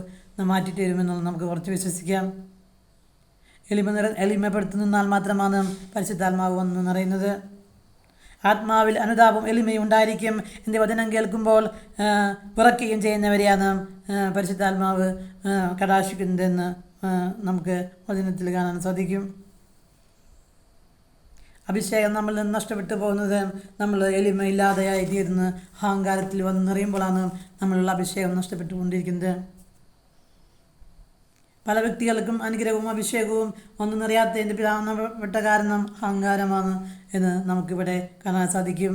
മാറ്റിയിട്ട് വരുമെന്നുള്ളത് നമുക്ക് കുറച്ച് വിശ്വസിക്കാം. എളിമപ്പെടുത്തി നിന്നാൽ മാത്രമാണ് പരിശുദ്ധാത്മാവ് വന്ന് നിറയുന്നത്. ആത്മാവിൽ അനുതാപവും എളിമയും ഉണ്ടായിരിക്കും. എൻ്റെ വചനം കേൾക്കുമ്പോൾ വിറയ്ക്കുകയും ചെയ്യുന്നവരെയാണ് പരിശുദ്ധാത്മാവ് കടാക്ഷിക്കുന്നതെന്ന് നമുക്ക് വചനത്തിൽ കാണാൻ സാധിക്കും. അഭിഷേകം നമ്മളിൽ നിന്ന് നഷ്ടപ്പെട്ടു പോകുന്നത് നമ്മൾ എളിമയില്ലാതെയായി തീർന്ന് അഹങ്കാരത്തിൽ വന്ന് നിറയുമ്പോഴാണ് നമ്മളുള്ള അഭിഷേകം നഷ്ടപ്പെട്ടുകൊണ്ടിരിക്കുന്നത്. പല വ്യക്തികൾക്കും അനുഗ്രഹവും അഭിഷേകവും ഒന്നും നിറയാത്തതിൻ്റെ പ്രധാനപ്പെട്ട കാരണം അഹങ്കാരമാണ് എന്ന് നമുക്കിവിടെ കാണാൻ സാധിക്കും.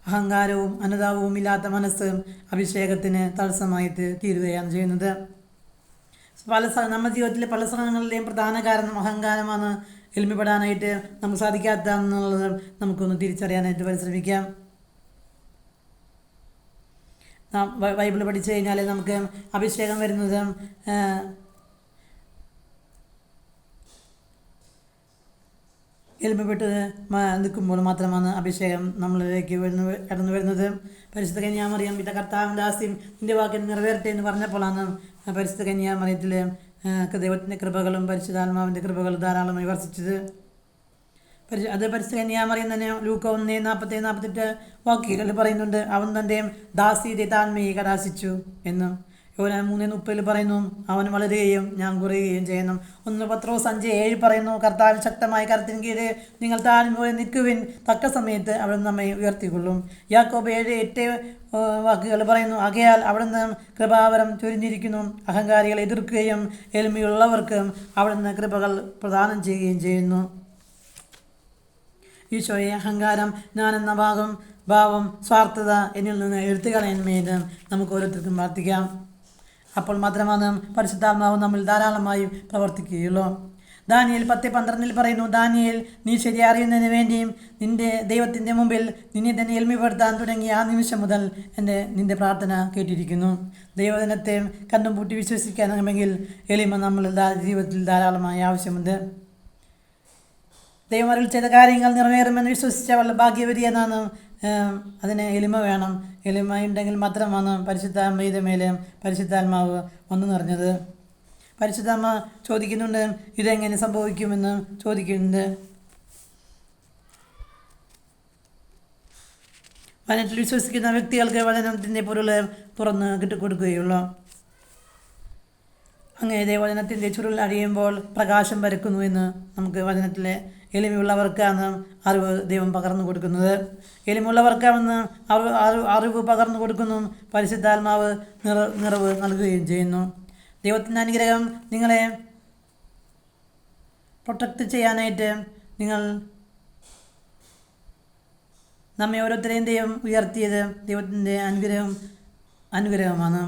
അഹങ്കാരവും അനുതാപവും ഇല്ലാത്ത മനസ്സ് അഭിഷേകത്തിന് തടസ്സമായിട്ട് തീരുകയാണ് ചെയ്യുന്നത്. നമ്മുടെ ജീവിതത്തിലെ പല സ്ഥലങ്ങളിലെയും പ്രധാന കാരണം അഹങ്കാരമാണ്. എളിമപ്പെടാനായിട്ട് നമുക്ക് സാധിക്കാത്ത എന്നുള്ളത് നമുക്കൊന്ന് തിരിച്ചറിയാനായിട്ട് പരിശ്രമിക്കാം. ബൈബിൾ പഠിച്ചു കഴിഞ്ഞാൽ നമുക്ക് അഭിഷേകം വരുന്നത് എളിമപ്പെട്ട് നിൽക്കുമ്പോൾ മാത്രമാണ് അഭിഷേകം നമ്മളിലേക്ക് കടന്നു വരുന്നത്. പരിശുദ്ധ കന്യാമറിയം പിത കർത്താവിൻ്റെ ദാസിയും നിൻ്റെ വാക്കിൽ നിറവേറട്ടെ എന്ന് പറഞ്ഞപ്പോഴാണ് പരിശുദ്ധ കന്യാമറിയത്തിൽ ദൈവത്തിൻ്റെ കൃപകളും പരിശുദ്ധാത്മാവിൻ്റെ കൃപകളും ധാരാളമായി വർഷിച്ചത്. അത് പരിശുദ്ധ കന്യാമറിയം തന്നെ ലൂക്ക 1:47-48 വാക്യങ്ങൾ പറയുന്നുണ്ട്. അവൻ തൻ്റെ ദാസിയുടെ താഴ്മയെ കടാക്ഷിച്ചു എന്നും. യോഹന്നാൻ 3:30 പറയുന്നു, അവൻ വളരുകയും ഞാൻ കുറയുകയും ചെയ്യുന്നു. 1 പത്രോസ് 5:7 പറയുന്നു, കർത്താവിൽ ശക്തമായ കരത്തിന് കീഴെ നിങ്ങൾ താഴ്മയോടെ നിൽക്കുവിൻ, തക്ക സമയത്ത് അവിടുന്ന് നമ്മെ ഉയർത്തിക്കൊള്ളും. യാക്കോബ് 7:8 വാക്കുകൾ പറയുന്നു, ആകയാൽ അവിടുന്ന് കൃപാവരം ചൊരിഞ്ഞിരിക്കുന്നു, അഹങ്കാരികളെ എതിർക്കുകയും എളിമയുള്ളവർക്ക് അവിടുന്ന് കൃപകൾ പ്രദാനം ചെയ്യുകയും ചെയ്യുന്നു. ഈശോയെ അഹങ്കാരം, ഞാനെന്ന ഭാവം, സ്വാർത്ഥത എന്നിൽ നിന്ന് എടുത്തു കളയണമെന്ന് നമുക്ക് ഓരോരുത്തർക്കും പ്രാർത്ഥിക്കാം. അപ്പോൾ മാത്രമാണ് പരിശുദ്ധാത്മാവ് നമ്മിൽ ധാരാളമായി പ്രവർത്തിക്കുകയുള്ളൂ. ദാനിയേൽ 10:12 പറയുന്നു, ദാനിയേൽ, നീ ശരി അറിയുന്നതിന് വേണ്ടിയും നിൻ്റെ ദൈവത്തിൻ്റെ മുമ്പിൽ നിന്നെ തന്നെ എളിമപ്പെടുത്താൻ തുടങ്ങിയ ആ നിമിഷം മുതൽ നിൻ്റെ പ്രാർത്ഥന കേട്ടിരിക്കുന്നു. ദൈവദിനത്തെ കണ്ണും പൂട്ടി വിശ്വസിക്കാമെങ്കിൽ എളിമ നമ്മളിൽ ജീവിതത്തിൽ ധാരാളമായി ആവശ്യമുണ്ട്. ദൈവം അരുൾ ചെയ്ത കാര്യങ്ങൾ നിറവേറുമെന്ന് വിശ്വസിച്ചവളുടെ ഭാഗ്യവതിയെന്നാണ്. അതിന് എളിമ വേണം. എളിമ ഉണ്ടെങ്കിൽ മാത്രമാണ് പരിശുദ്ധാത്മയുടെ മേലെ പരിശുദ്ധാത്മാവ് വന്നു നിറഞ്ഞത്. പരിശുദ്ധാത്മ ചോദിക്കുന്നുണ്ട്, ഇതെങ്ങനെ സംഭവിക്കുമെന്ന് ചോദിക്കുന്നുണ്ട്. വചനത്തിൽ വിശ്വസിക്കുന്ന വ്യക്തികൾക്ക് വചനത്തിൻ്റെ പൊരുൾ തുറന്ന് കിട്ടിക്കൊടുക്കുകയുള്ളൂ. അങ്ങനെ ദൈവവചനത്തിൻ്റെ ചുരുൾ അഴിയുമ്പോൾ പ്രകാശം പരക്കുന്നു എന്ന് നമുക്ക് വചനത്തിലെ എളിമയുള്ളവർക്കാണ് അറിവ് ദൈവം പകർന്നു കൊടുക്കുന്നത്. എളിമുള്ളവർക്കാണെന്ന് അറിവ് പകർന്നു കൊടുക്കുന്നു. പരിശുദ്ധാത്മാവ് നിറവ് നൽകുകയും ചെയ്യുന്നു. ദൈവത്തിൻ്റെ അനുഗ്രഹം നിങ്ങളെ പ്രൊട്ടക്റ്റ് ചെയ്യാനായിട്ട് നമ്മെ ഓരോരുത്തരെയും ദൈവം ഉയർത്തിയത് ദൈവത്തിൻ്റെ അനുഗ്രഹമാണ്.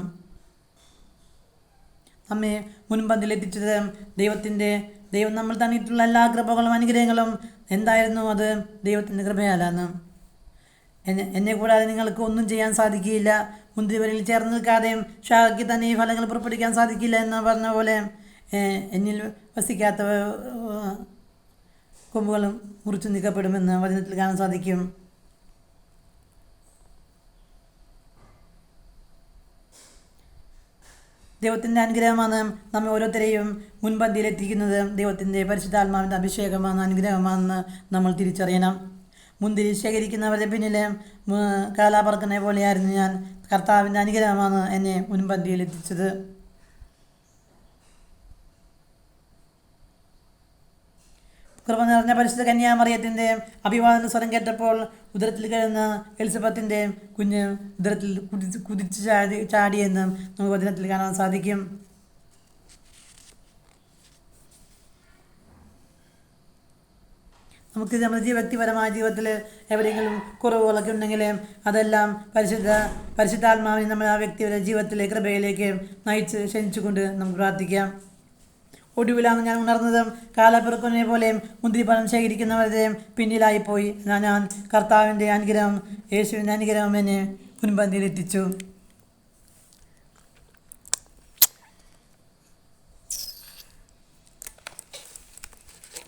നമ്മെ മുൻപന്തിലെത്തിച്ചത് ദൈവം നമ്മൾ തന്നിട്ടുള്ള എല്ലാ കൃപകളും അനുഗ്രഹങ്ങളും എന്തായിരുന്നു? അത് ദൈവത്തിൻ്റെ കൃപയാലാണ്. എന്നെ കൂടാതെ നിങ്ങൾക്ക് ഒന്നും ചെയ്യാൻ സാധിക്കില്ല. മുന്തിരിവരിൽ ചേർന്ന് നിൽക്കാതെയും ഷാക്ക് തന്നെ ഈ ഫലങ്ങൾ പുറപ്പെടുവിക്കാൻ സാധിക്കില്ല എന്ന് പറഞ്ഞ പോലെ എന്നിൽ വസിക്കാത്ത കൊമ്പുകളും മുറിച്ചു നീക്കപ്പെടുമെന്ന് വചനത്തിൽ കാണാൻ സാധിക്കും. ദൈവത്തിൻ്റെ അനുഗ്രഹമാണ് നമ്മെ ഓരോരുത്തരെയും മുൻപന്തിയിലെത്തിക്കുന്നത്. ദൈവത്തിൻ്റെ പരിശുദ്ധാത്മാവിൻ്റെ അഭിഷേകമാണ്, അനുഗ്രഹമാണെന്ന് നമ്മൾ തിരിച്ചറിയണം. മുന്തിരി ശേഖരിക്കുന്നവരുടെ പിന്നിലെ കാലാപറക്കനെ പോലെയായിരുന്നു ഞാൻ. കർത്താവിൻ്റെ അനുഗ്രഹമാണ് എന്നെ മുൻപന്തിയിലെത്തിച്ചത്. കൃപ നിറഞ്ഞ പരിശുദ്ധ കന്യാമറിയത്തിൻ്റെ അഭിവാദന സ്വരം കേട്ടപ്പോൾ ഉദരത്തിൽ കിടന്ന എലിസബത്തിൻ്റെ കുഞ്ഞ് ഉദരത്തിൽ കുതിച്ച് ചാടിയെന്ന് നമുക്ക് വചനത്തിൽ കാണാൻ സാധിക്കും. നമുക്ക് നമ്മുടെ വ്യക്തിപരമായ ജീവിതത്തിൽ എവിടെയെങ്കിലും കുറവുകളൊക്കെ ഉണ്ടെങ്കിൽ അതെല്ലാം പരിശുദ്ധാത്മാവിനെ നമ്മൾ ആ വ്യക്തിയുടെ ജീവിതത്തിലെ കൃപയിലേക്ക് നയിച്ച് ക്ഷണിച്ചുകൊണ്ട് നമുക്ക് പ്രാർത്ഥിക്കാം. ഒടുവിലാണ് ഞാൻ ഉണർന്നത്, കാലപ്പെറുക്കനെ പോലെയും മുന്തിരിപ്പഴം ശേഖരിക്കുന്നവരുടെയും പിന്നിലായിപ്പോയി. ഞാൻ കർത്താവിൻ്റെ അനുഗ്രഹം, യേശുവിൻ്റെ അനുഗ്രഹം എന്നെ മുൻപന്തിയിലെത്തിച്ചു.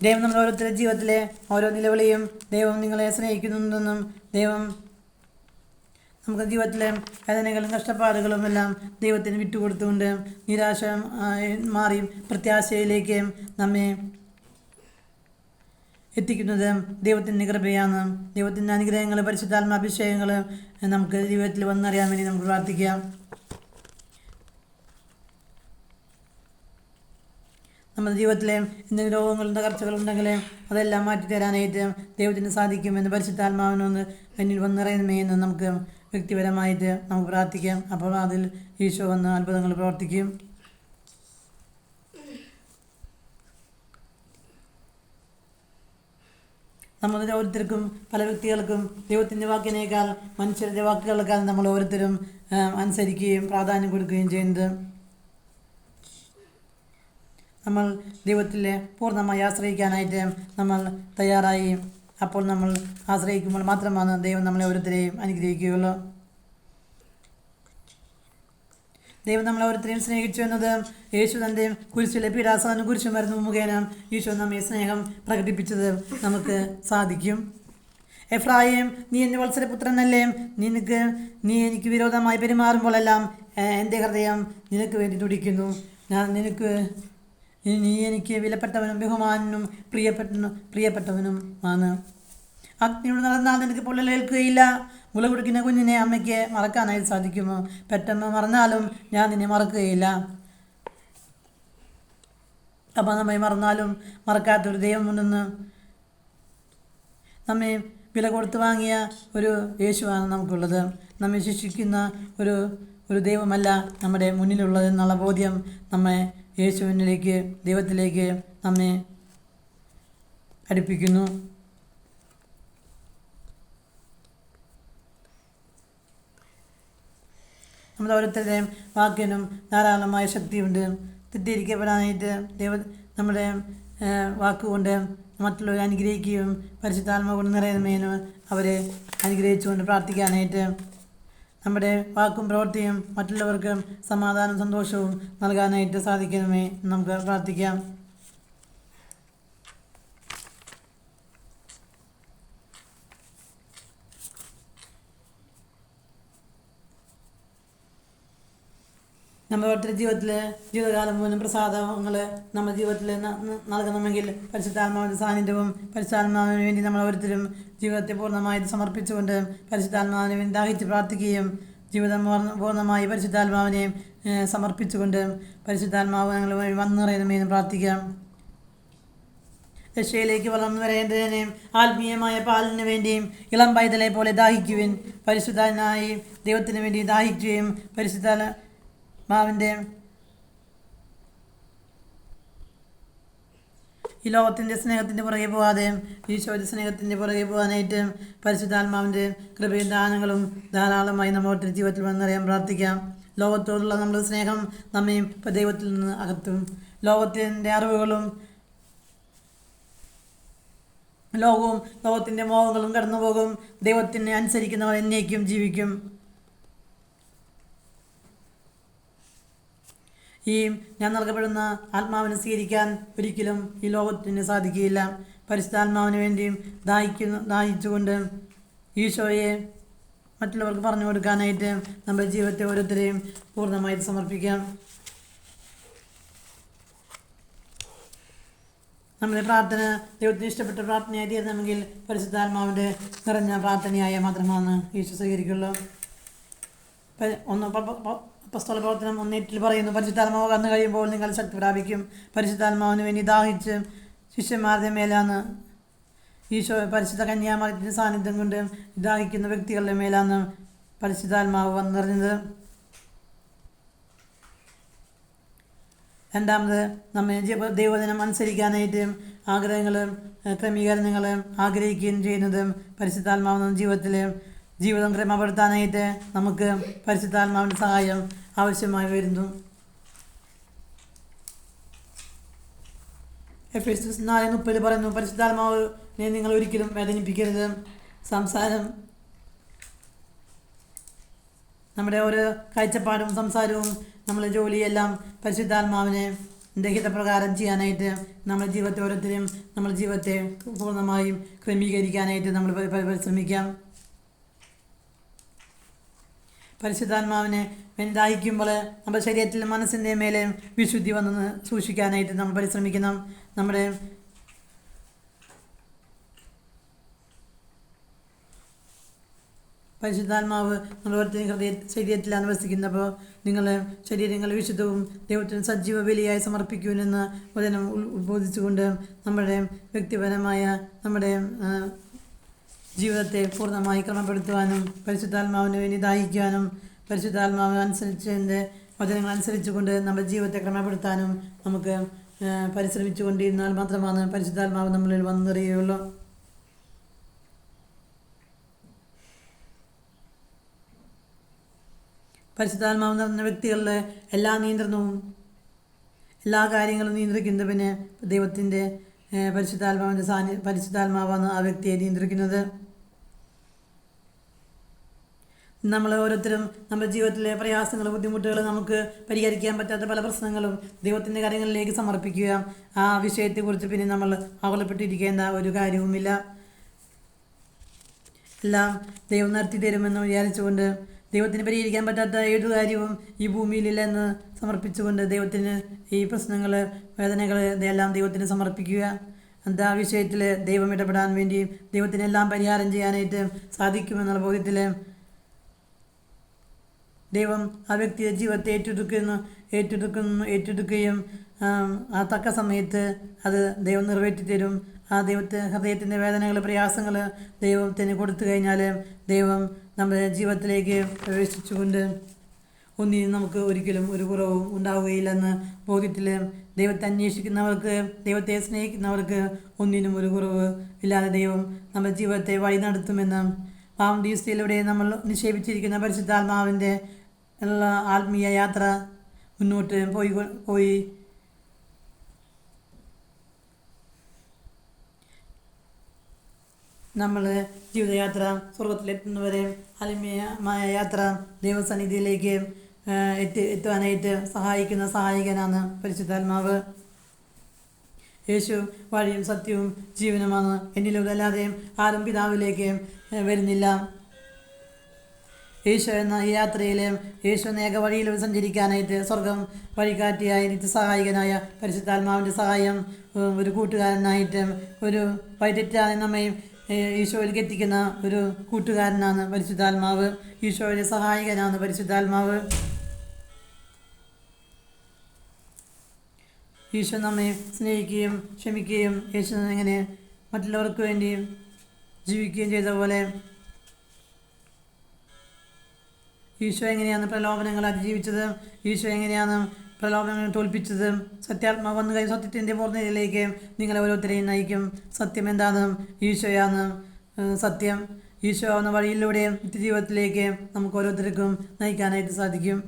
ദൈവം നമ്മുടെ ഓരോരുത്തരുടെ ജീവിതത്തിലെ ഓരോ നിലവിളിയും ദൈവം നിങ്ങളെ സ്നേഹിക്കുന്നുണ്ടെന്നും ദൈവം നമുക്ക് ജീവിതത്തിലെ വേദനകളും കഷ്ടപ്പാടുകളും എല്ലാം ദൈവത്തിന് വിട്ടുകൊടുത്തുകൊണ്ട് നിരാശ മാറി പ്രത്യാശയിലേക്ക് നമ്മെ എത്തിക്കുന്നത് ദൈവത്തിൻ്റെ കൃപയാണ്. ദൈവത്തിൻ്റെ അനുഗ്രഹങ്ങൾ, പരിശുദ്ധാത്മാഭിഷേകങ്ങൾ നമുക്ക് ജീവിതത്തിൽ വന്നറിയാൻ വേണ്ടി നമുക്ക് പ്രാർത്ഥിക്കാം. നമ്മുടെ ജീവിതത്തിലെ എന്തെങ്കിലും രോഗങ്ങളും തകർച്ചകളുണ്ടെങ്കിൽ അതെല്ലാം മാറ്റിത്തരാനായിട്ട് ദൈവത്തിന് സാധിക്കുമെന്ന് പരിശുദ്ധാത്മാവിനൊന്ന് എന്നിൽ വന്നിറയുമേ എന്ന് നമുക്ക് വ്യക്തിപരമായിട്ട് നമുക്ക് പ്രാർത്ഥിക്കാം. അപ്പോൾ അതിൽ ഈശോ വന്ന് അത്ഭുതങ്ങൾ പ്രവർത്തിക്കും. നമ്മൾ ഓരോരുത്തർക്കും പല വ്യക്തികൾക്കും ദൈവത്തിൻ്റെ വാക്കിനേക്കാൾ മനുഷ്യരുടെ വാക്കുകളേക്കാൾ നമ്മൾ ഓരോരുത്തരും അനുസരിക്കുകയും പ്രാധാന്യം കൊടുക്കുകയും ചെയ്യുന്നത്. നമ്മൾ ദൈവത്തിലെ പൂർണ്ണമായി ആശ്രയിക്കാനായിട്ട് നമ്മൾ തയ്യാറായി. അപ്പോൾ നമ്മൾ ആശ്രയിക്കുമ്പോൾ മാത്രമാണ് ദൈവം നമ്മളെ ഓരോരുത്തരെയും അനുഗ്രഹിക്കുകയുള്ളൂ. ദൈവം നമ്മളെ ഓരോരുത്തരെയും സ്നേഹിച്ചു എന്നത് യേശു തൻ്റെ കുരിശിലെ പീഡാസനം കുരിശു മരുന്ന് മുഖേന ഈശോ നമ്മെ സ്നേഹം പ്രകടിപ്പിച്ചത് നമുക്ക് സാധിക്കും. എഫ്രായിം, നീ എൻ്റെ വത്സരപുത്രനല്ലേ? നീ എനിക്ക് വിരോധമായി പെരുമാറുമ്പോഴെല്ലാം എൻ്റെ ഹൃദയം നിനക്ക് വേണ്ടി തുടിക്കുന്നു. നീ എനിക്ക് വിലപ്പെട്ടവനും ബഹുമാനും പ്രിയപ്പെട്ടവനുമാണ്. അഗ്നിയോട് നടന്നാൽ നിനക്ക് പൊള്ളലേൽക്കുകയില്ല. മുല കുടിക്കുന്ന കുഞ്ഞിനെ അമ്മയ്ക്ക് മറക്കാനായി സാധിക്കുമോ? പെട്ടെന്ന് മറന്നാലും ഞാൻ നിന്നെ മറക്കുകയില്ല. അപ്പം നമ്മെ മറന്നാലും മറക്കാത്തൊരു ദൈവമുണ്ടെന്ന് നമ്മെ വില കൊടുത്ത് വാങ്ങിയ ഒരു യേശുവാണ് നമുക്കുള്ളത്. നമ്മെ ശിക്ഷിക്കുന്ന ഒരു ദൈവമല്ല നമ്മുടെ മുന്നിലുള്ളതെന്നുള്ള ബോധ്യം നമ്മെ യേശുവിനിലേക്ക്, ദൈവത്തിലേക്ക് നമ്മെ അടുപ്പിക്കുന്നു. നമ്മുടെ ഓരോരുത്തരുടെയും വാക്കിനും ധാരാളമായ ശക്തിയുണ്ട്. തെറ്റിയിരിക്കപ്പെടാനായിട്ട് നമ്മുടെ വാക്കുകൊണ്ട് മറ്റുള്ളവരെ അനുഗ്രഹിക്കുകയും പരിശുദ്ധാത്മാവ് കൊണ്ട് നിറയുന്നതിന് അവരെ അനുഗ്രഹിച്ചുകൊണ്ട് പ്രാർത്ഥിക്കാനായിട്ട് നമ്മുടെ വാക്കും പ്രവൃത്തിയും മറ്റുള്ളവർക്ക് സമാധാനം സന്തോഷവും നൽകാനായിട്ട് സാധിക്കണമേ നമുക്ക് പ്രാർത്ഥിക്കാം. നമ്മുടെ ഓരോരുത്തരുടെ ജീവിതകാലം മുഴുവൻ പ്രസാദങ്ങൾ നമ്മുടെ ജീവിതത്തിൽ നൽകണമെങ്കിൽ പരിശുദ്ധാത്മാവിൻ്റെ സാന്നിധ്യവും പരിശുദ്ധാത്മാവിന് വേണ്ടി നമ്മൾ ഓരോരുത്തരും ജീവിതത്തെ പൂർണ്ണമായിട്ട് സമർപ്പിച്ചുകൊണ്ട് പരിശുദ്ധാത്മാവിനെ വേണ്ടി ദാഹിച്ച് പ്രാർത്ഥിക്കുകയും ജീവിതം പൂർണ്ണമായി പരിശുദ്ധാത്മാവിനെ സമർപ്പിച്ചുകൊണ്ട് പരിശുദ്ധാത്മാവ് ഞങ്ങൾ വന്നിറയണമെന്ന് പ്രാർത്ഥിക്കാം. രക്ഷയിലേക്ക് വളർന്നു വരേണ്ടതിനെ ആത്മീയമായ പാലിന് വേണ്ടിയും ഇളം പൈതലെ പോലെ ദാഹിക്കുവിൻ. പരിശുദ്ധനായി ദൈവത്തിന് വേണ്ടി ദാഹിക്കുകയും പരിശുദ്ധാത്മാവിൻ്റെ ഈ ലോകത്തിൻ്റെ സ്നേഹത്തിൻ്റെ പുറകെ പോകാതെ ഈശോയുടെ സ്നേഹത്തിൻ്റെ പുറകെ പോകാനായിട്ട് പരിശുദ്ധാത്മാവിൻ്റെ കൃപയും ദാനങ്ങളും ധാരാളമായി നമ്മുടെ ജീവിതത്തിൽ വന്നറിയാൻ പ്രാർത്ഥിക്കാം. ലോകത്തോടുള്ള നമ്മുടെ സ്നേഹം നമ്മെ ദൈവത്തിൽ നിന്ന് അകത്തും. ലോകത്തിൻ്റെ അറിവുകളും ലോകത്തിൻ്റെ മോഹങ്ങളും കടന്നു പോകും. ദൈവത്തിനെ അനുസരിക്കുന്നവർ എന്നേക്കും ജീവിക്കും. ഞാൻ നൽകപ്പെടുന്ന ആത്മാവിനെ സ്വീകരിക്കാൻ ഒരിക്കലും ഈ ലോകത്തിന് സാധിക്കുകയില്ല. പരിശുദ്ധാത്മാവിന് വേണ്ടിയും ദാഹിച്ചുകൊണ്ട് ഈശോയെ മറ്റുള്ളവർക്ക് പറഞ്ഞു കൊടുക്കാനായിട്ട് നമ്മുടെ ജീവിതത്തെ ഓരോരുത്തരെയും പൂർണ്ണമായിട്ട് സമർപ്പിക്കാം. നമ്മുടെ പ്രാർത്ഥന ദൈവത്തിന് ഇഷ്ടപ്പെട്ട പ്രാർത്ഥനയായി തീർന്നെങ്കിൽ പരിശുദ്ധാത്മാവിൻ്റെ നിറഞ്ഞ പ്രാർത്ഥനയായ മാത്രമാണ് ഈശോ സ്വീകരിക്കുള്ളൂ. അപ്പോസ്തല പ്രവർത്തനം 1:8 പറയുന്നു, പരിശുദ്ധാത്മാവ് കടന്നു കഴിയുമ്പോൾ നിങ്ങൾ ശക്തി പ്രാപിക്കും. പരിശുദ്ധാത്മാവിന് വേണ്ടി ദാഹിച്ച് ശിഷ്യന്മാരുടെ മേലാണ് ഈശോ പരിശുദ്ധ കന്യാമറിയത്തിൻ്റെ സാന്നിധ്യം കൊണ്ട് ദാഹിക്കുന്ന വ്യക്തികളുടെ മേലാണ് പരിശുദ്ധാത്മാവ് വന്നിറങ്ങുന്നത്. രണ്ടാമത് നമ്മെ ദൈവദിനം അനുസരിക്കാനായിട്ട് ആഗ്രഹങ്ങളും ക്രമീകരണങ്ങളും ആഗ്രഹിക്കുകയും ചെയ്യുന്നത് പരിശുദ്ധാത്മാവ് ജീവിതം ക്രമപ്പെടുത്താനായിട്ട് നമുക്ക് പരിശുദ്ധാത്മാവിൻ്റെ സഹായം ആവശ്യമായി വരുന്നു. എഫേസ്യർ 4:30 പറയുന്നു, പരിശുദ്ധാത്മാവിനെ നിങ്ങൾ ഒരിക്കലും വേദനിപ്പിക്കരുത്. സംസാരം നമ്മുടെ ഓരോ കാഴ്ചപ്പാടും സംസാരവും നമ്മുടെ ജോലിയെല്ലാം പരിശുദ്ധാത്മാവിനെ ഹിതപ്രകാരം ചെയ്യാനായിട്ട് നമ്മുടെ ജീവിതത്തെ ഓരോരുത്തരും നമ്മുടെ ജീവിതത്തെ പൂർണ്ണമായും ക്രമീകരിക്കാനായിട്ട് നമ്മൾ പരിശ്രമിക്കാം. പരിശുദ്ധാത്മാവിനെ ദാഹിക്കുമ്പോൾ നമ്മുടെ ശരീരത്തിൽ മനസ്സിൻ്റെ മേലെ വിശുദ്ധി വന്ന് സൂക്ഷിക്കാനായിട്ട് നമ്മൾ പരിശ്രമിക്കണം. നമ്മുടെ പരിശുദ്ധാത്മാവ് നമ്മളോരുത്തരും ശരീരത്തിലാണ് വസിക്കുന്നപ്പോൾ നിങ്ങൾ ശരീരങ്ങൾ വിശുദ്ധവും ദൈവത്തിന് സജീവ ബലിയായി സമർപ്പിക്കുമെന്ന് വചനം ഉദ്ബോധിച്ചുകൊണ്ട് നമ്മുടെ വ്യക്തിപരമായ നമ്മുടെ ജീവിതത്തെ പൂർണ്ണമായി ക്രമപ്പെടുത്തുവാനും പരിശുദ്ധാത്മാവിന് വേണ്ടി ദാഹിക്കുവാനും പരിശുദ്ധാത്മാവ് അനുസരിച്ചതിൻ്റെ വചനങ്ങൾ അനുസരിച്ചുകൊണ്ട് നമ്മുടെ ജീവിതത്തെ ക്രമപ്പെടുത്താനും നമുക്ക് പരിശ്രമിച്ചു കൊണ്ടിരുന്നാൽ മാത്രമാണ് പരിശുദ്ധാത്മാവ് നമ്മളിൽ വന്നെറിയുകയുള്ളൂ. പരിശുദ്ധാത്മാവ് നിറഞ്ഞ വ്യക്തികളുടെ എല്ലാ നിയന്ത്രണവും എല്ലാ കാര്യങ്ങളും നിയന്ത്രിക്കുന്നത് പിന്നെ ദൈവത്തിൻ്റെ പരിശുദ്ധാത്മാവാണ് ആ വ്യക്തിയെ നിയന്ത്രിക്കുന്നത്. നമ്മൾ ഓരോരുത്തരും നമ്മുടെ ജീവിതത്തിലെ പ്രയാസങ്ങൾ, ബുദ്ധിമുട്ടുകൾ, നമുക്ക് പരിഹരിക്കാൻ പറ്റാത്ത പല പ്രശ്നങ്ങളും ദൈവത്തിൻ്റെ കാര്യങ്ങളിലേക്ക് സമർപ്പിക്കുക. ആ വിഷയത്തെക്കുറിച്ച് പിന്നെ നമ്മൾ ആകുലപ്പെട്ടിരിക്കേണ്ട ഒരു കാര്യവുമില്ല. എല്ലാം ദൈവം നടത്തി തരുമെന്ന് വിചാരിച്ചുകൊണ്ട് ദൈവത്തിന് പരിഹരിക്കാൻ പറ്റാത്ത ഏതു കാര്യവും ഈ ഭൂമിയിലില്ലെന്ന് സമർപ്പിച്ചുകൊണ്ട് ദൈവത്തിന് ഈ പ്രശ്നങ്ങൾ, വേദനകൾ ഇതെല്ലാം ദൈവത്തിന് സമർപ്പിക്കുക. എന്താ വിഷയത്തിൽ ദൈവം ഇടപെടാൻ വേണ്ടി ദൈവത്തിനെല്ലാം പരിഹാരം ചെയ്യാനായിട്ട് സാധിക്കുമെന്നുള്ള ബോധ്യത്തിൽ ദൈവം ആ വ്യക്തിയുടെ ജീവിതത്തെ ഏറ്റെടുക്കുകയും ആ തക്ക സമയത്ത് അത് ദൈവം നിറവേറ്റി തരും. ആ ഹൃദയത്തിൻ്റെ വേദനകൾ, പ്രയാസങ്ങൾ ദൈവത്തിന് കൊടുത്തു കഴിഞ്ഞാൽ ദൈവം നമ്മുടെ ജീവിതത്തിലേക്ക് പ്രവേശിച്ചുകൊണ്ട് ഒന്നിനും നമുക്ക് ഒരിക്കലും ഒരു കുറവും ഉണ്ടാവുകയില്ലെന്ന് ബോധ്യത്തിൽ ദൈവത്തെ അന്വേഷിക്കുന്നവർക്ക്, ദൈവത്തെ സ്നേഹിക്കുന്നവർക്ക് ഒന്നിനും ഒരു കുറവ് ഇല്ലാതെ ദൈവം നമ്മുടെ ജീവിതത്തെ വഴി നടത്തുമെന്ന് പാവണ്ടീസ്റ്റിലൂടെ നമ്മൾ നിക്ഷേപിച്ചിരിക്കുന്ന പരിശുദ്ധാത്മാവിൻ്റെ ആത്മീയ യാത്ര മുന്നോട്ട് പോയി നമ്മൾ ജീവിതയാത്ര സ്വർഗത്തിലെത്തുന്നവരെ ആത്മീയമായ യാത്ര ദൈവസന്നിധിയിലേക്ക് എത്തുവാനായിട്ട് സഹായിക്കുന്ന സഹായകനാണ് പരിശുദ്ധാത്മാവ്. യേശു വഴിയും സത്യവും ജീവനുമാണ്. എന്നിലൂടെ അല്ലാതെ ആരും പിതാവിലേക്ക് വരുന്നില്ല. യേശു എന്ന ഈ യാത്രയിൽ യേശു എന്ന ഏക വഴിയിൽ സഞ്ചരിക്കാനായിട്ട് സ്വർഗം വഴികാട്ടിയായി നിത്യസഹായകനായ പരിശുദ്ധാത്മാവിൻ്റെ സഹായം, ഒരു കൂട്ടുകാരനായിട്ട്, ഒരു വഴിതെറ്റാതെ നമ്മെ ഈശോയിലേക്ക് എത്തിക്കുന്ന ഒരു കൂട്ടുകാരനാണ് പരിശുദ്ധാത്മാവ്. ഈശോയുടെ സഹായകനാണ് പരിശുദ്ധാത്മാവ്. ഈശോ നമ്മെ സ്നേഹിക്കുകയും ക്ഷമിക്കുകയും യേശു എങ്ങനെ മറ്റുള്ളവർക്ക് വേണ്ടി ജീവിക്കുകയും ചെയ്ത പോലെ ഈശോ എങ്ങനെയാണ് പ്രലോഭനങ്ങൾ അതിജീവിച്ചത്, ഈശോ എങ്ങനെയാണ് പ്രലോഭനങ്ങൾ തോൽപ്പിച്ചത്. സത്യാത്മാവ് വന്നു കഴിഞ്ഞ സത്യത്തിൻ്റെ പൂർണ്ണതയിലേക്ക് നിങ്ങളെ ഓരോരുത്തരെയും നയിക്കും. സത്യം എന്താണ്? ഈശോയാണ് സത്യം. ഈശോ എന്ന വഴിയിലൂടെ നിത്യജീവിതത്തിലേക്ക് നമുക്ക് ഓരോരുത്തർക്കും നയിക്കാനായിട്ട് സാധിക്കും.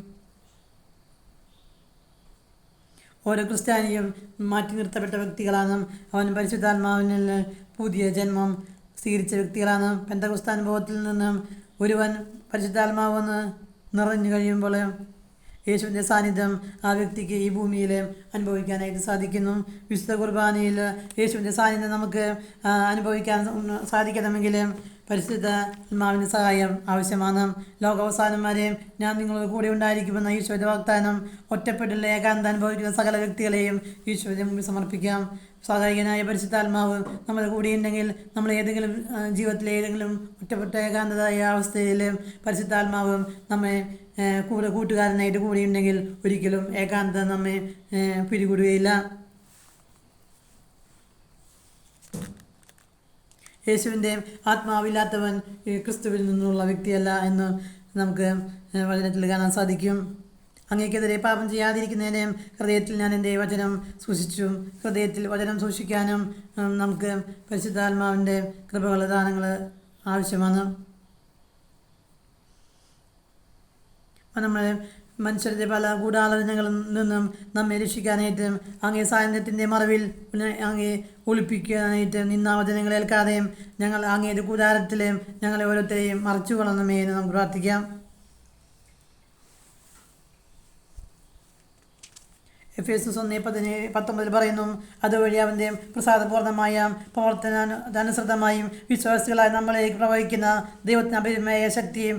ഓരോ ക്രിസ്ത്യാനിയും മാറ്റി നിർത്തപ്പെട്ട വ്യക്തികളാണ്. അവൻ പരിശുദ്ധാത്മാവിൽ പുതിയ ജന്മം സ്വീകരിച്ച വ്യക്തികളാണ്. പെന്തക്കോസ്താനുഭവത്തിൽ നിന്നും ഒരുവൻ പരിശുദ്ധാത്മാവെന്ന് നിറഞ്ഞു കഴിയുമ്പോൾ യേശുവിൻ്റെ സാന്നിധ്യം ആ വ്യക്തിക്ക് ഈ ഭൂമിയിൽ അനുഭവിക്കാനായിട്ട് സാധിക്കുന്നു. വിശുദ്ധ കുർബാനയിൽ യേശുവിൻ്റെ സാന്നിധ്യം നമുക്ക് അനുഭവിക്കാൻ സാധിക്കണമെങ്കിൽ പരിശുദ്ധാത്മാവിൻ്റെ സഹായം ആവശ്യമാണ്. ലോകാവസാനം വരെ ഞാൻ നിങ്ങളുടെ കൂടെ ഉണ്ടായിരിക്കുമെന്ന ഈശോയുടെ വാഗ്ദാനം ഒറ്റപ്പെട്ടുള്ള ഏകാന്തം അനുഭവിക്കുന്ന സകല വ്യക്തികളെയും ഈശോയുടെ മുമ്പിൽ സമർപ്പിക്കാം. സഹായകനായ പരിശുദ്ധാത്മാവ് നമ്മുടെ കൂടെ ഉണ്ടെങ്കിൽ നമ്മൾ ഏതെങ്കിലും ജീവിതത്തിലെ ഏതെങ്കിലും ഒറ്റപ്പെട്ട ഏകാന്തതായ അവസ്ഥയിൽ പരിശുദ്ധാത്മാവ് നമ്മെ കൂട്ടുകാരനായിട്ട് കൂടെയുണ്ടെങ്കിൽ ഒരിക്കലും ഏകാന്തത നമ്മെ പിടികൂടുകയില്ല. യേശുവിൻ്റെ ആത്മാവില്ലാത്തവൻ ക്രിസ്തുവിൽ നിന്നുള്ള വ്യക്തിയല്ല എന്ന് നമുക്ക് വചനത്തിൽ കാണാൻ സാധിക്കും. അങ്ങേക്കെതിരെ പാപം ചെയ്യാതിരിക്കുന്നതിനെ ഹൃദയത്തിൽ ഞാൻ എൻ്റെ വചനം സൂക്ഷിച്ചു. ഹൃദയത്തിൽ വചനം സൂക്ഷിക്കാനും നമുക്ക് പരിശുദ്ധാത്മാവിൻ്റെ കൃപകൾ, ദാനങ്ങൾ ആവശ്യമാണ്. നമ്മൾ മനുഷ്യരുടെ പല ഗൂഢാലോചനകളിൽ നിന്നും നമ്മെ രക്ഷിക്കാനായിട്ട് അങ്ങേ സാന്നിധ്യത്തിൻ്റെ മറവിൽ അങ്ങേ ഒളിപ്പിക്കാനായിട്ട് നിന്നാവചനങ്ങൾ ഏൽക്കാതെയും ഞങ്ങൾ അങ്ങയുടെ കൂടാരത്തിൽ ഞങ്ങളെ ഓരോരുത്തരെയും മറച്ചു കൊള്ളണമേ എന്ന് നമുക്ക് പ്രാർത്ഥിക്കാം. എഫേസ്യസ് 1:19 പറയുന്നു, അതുവഴി അവൻ്റെ പ്രസാദപൂർണമായ പ്രവർത്തനാനുസൃതമായും വിശ്വാസികളായി നമ്മളിലേക്ക് പ്രവഹിക്കുന്ന ദൈവത്തിന് അപരിമേയ ശക്തിയും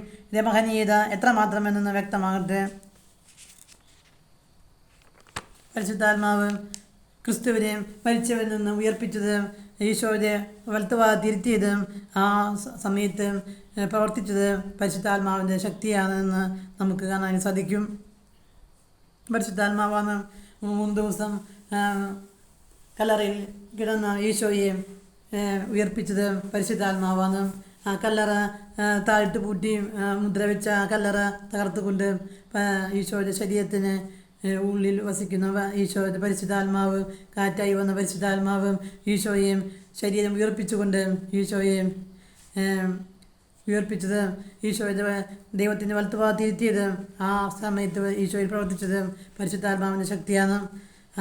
മഹനീയത എത്രമാത്രമെന്ന് വ്യക്തമാകട്ടെ. പരിശുദ്ധാത്മാവ് ക്രിസ്തുവിനെ മരിച്ചവരിൽ നിന്ന് ഉയർപ്പിച്ചത് ഈശോയുടെ വലത്തുഭാഗത്തിരുത്തിയത് ആ സമയത്ത് പ്രവർത്തിച്ചത് പരിശുദ്ധാത്മാവിൻ്റെ ശക്തിയാണെന്ന് നമുക്ക് കാണാൻ സാധിക്കും. പരിശുദ്ധാത്മാവാണ് 3 ദിവസം കല്ലറയിൽ കിടന്ന ഈശോയെ ഉയർപ്പിച്ചത് പരിശുദ്ധാത്മാവാണ്. ആ കല്ലറ താഴ്ത്തു പൂട്ടി മുദ്ര വെച്ച ആ കല്ലറ തകർത്തുകൊണ്ട് ഈശോയുടെ ശരീരത്തിന് ഉള്ളിൽ വസിക്കുന്ന ഈശോയുടെ പരിശുദ്ധാത്മാവ്, കാറ്റായി വന്ന പരിശുദ്ധാത്മാവ് ഈശോയെയും ശരീരം ഉയർപ്പിച്ചുകൊണ്ട് ഈശോയെ ഉയർപ്പിച്ചത്, ഈശോയുടെ ദൈവത്തിൻ്റെ വലത്തുഭാഗത്തിരുത്തിയത് ആ സമയത്ത് ഈശോയിൽ പ്രവർത്തിച്ചത് പരിശുദ്ധാത്മാവിൻ്റെ ശക്തിയാണ്.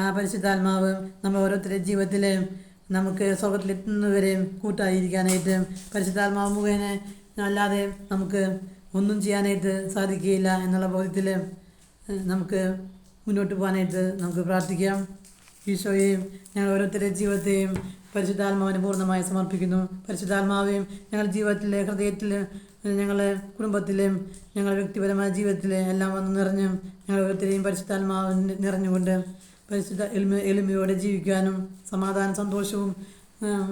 ആ പരിശുദ്ധാത്മാവ് നമ്മൾ ഓരോരുത്തരുടെ ജീവിതത്തിൽ നമുക്ക് സ്വർഗത്തിലെത്തുന്നവരെ കൂട്ടായിരിക്കാനായിട്ട് പരിശുദ്ധാത്മാവ് മുഖേന അല്ലാതെ നമുക്ക് ഒന്നും ചെയ്യാനായിട്ട് സാധിക്കുകയില്ല എന്നുള്ള ബോധ്യത്തിൽ നമുക്ക് മുന്നോട്ട് പോകാനായിട്ട് നമുക്ക് പ്രാർത്ഥിക്കാം. ഈശോയെയും ഞങ്ങൾ ഓരോരുത്തരുടെ ജീവിതത്തെയും പരിശുദ്ധാത്മാവിന് പൂർണ്ണമായി സമർപ്പിക്കുന്നു. പരിശുദ്ധാത്മാവേയും ഞങ്ങളുടെ ജീവിതത്തിലെ ഹൃദയത്തിൽ, ഞങ്ങളുടെ കുടുംബത്തിലെയും ഞങ്ങളുടെ വ്യക്തിപരമായ ജീവിതത്തിലെ എല്ലാം വന്ന് നിറഞ്ഞ് ഞങ്ങൾ ഓരോരുത്തരെയും പരിശുദ്ധാത്മാവിന് നിറഞ്ഞുകൊണ്ട് പരിശുദ്ധ എളിമയോടെ ജീവിക്കാനും സമാധാന സന്തോഷവും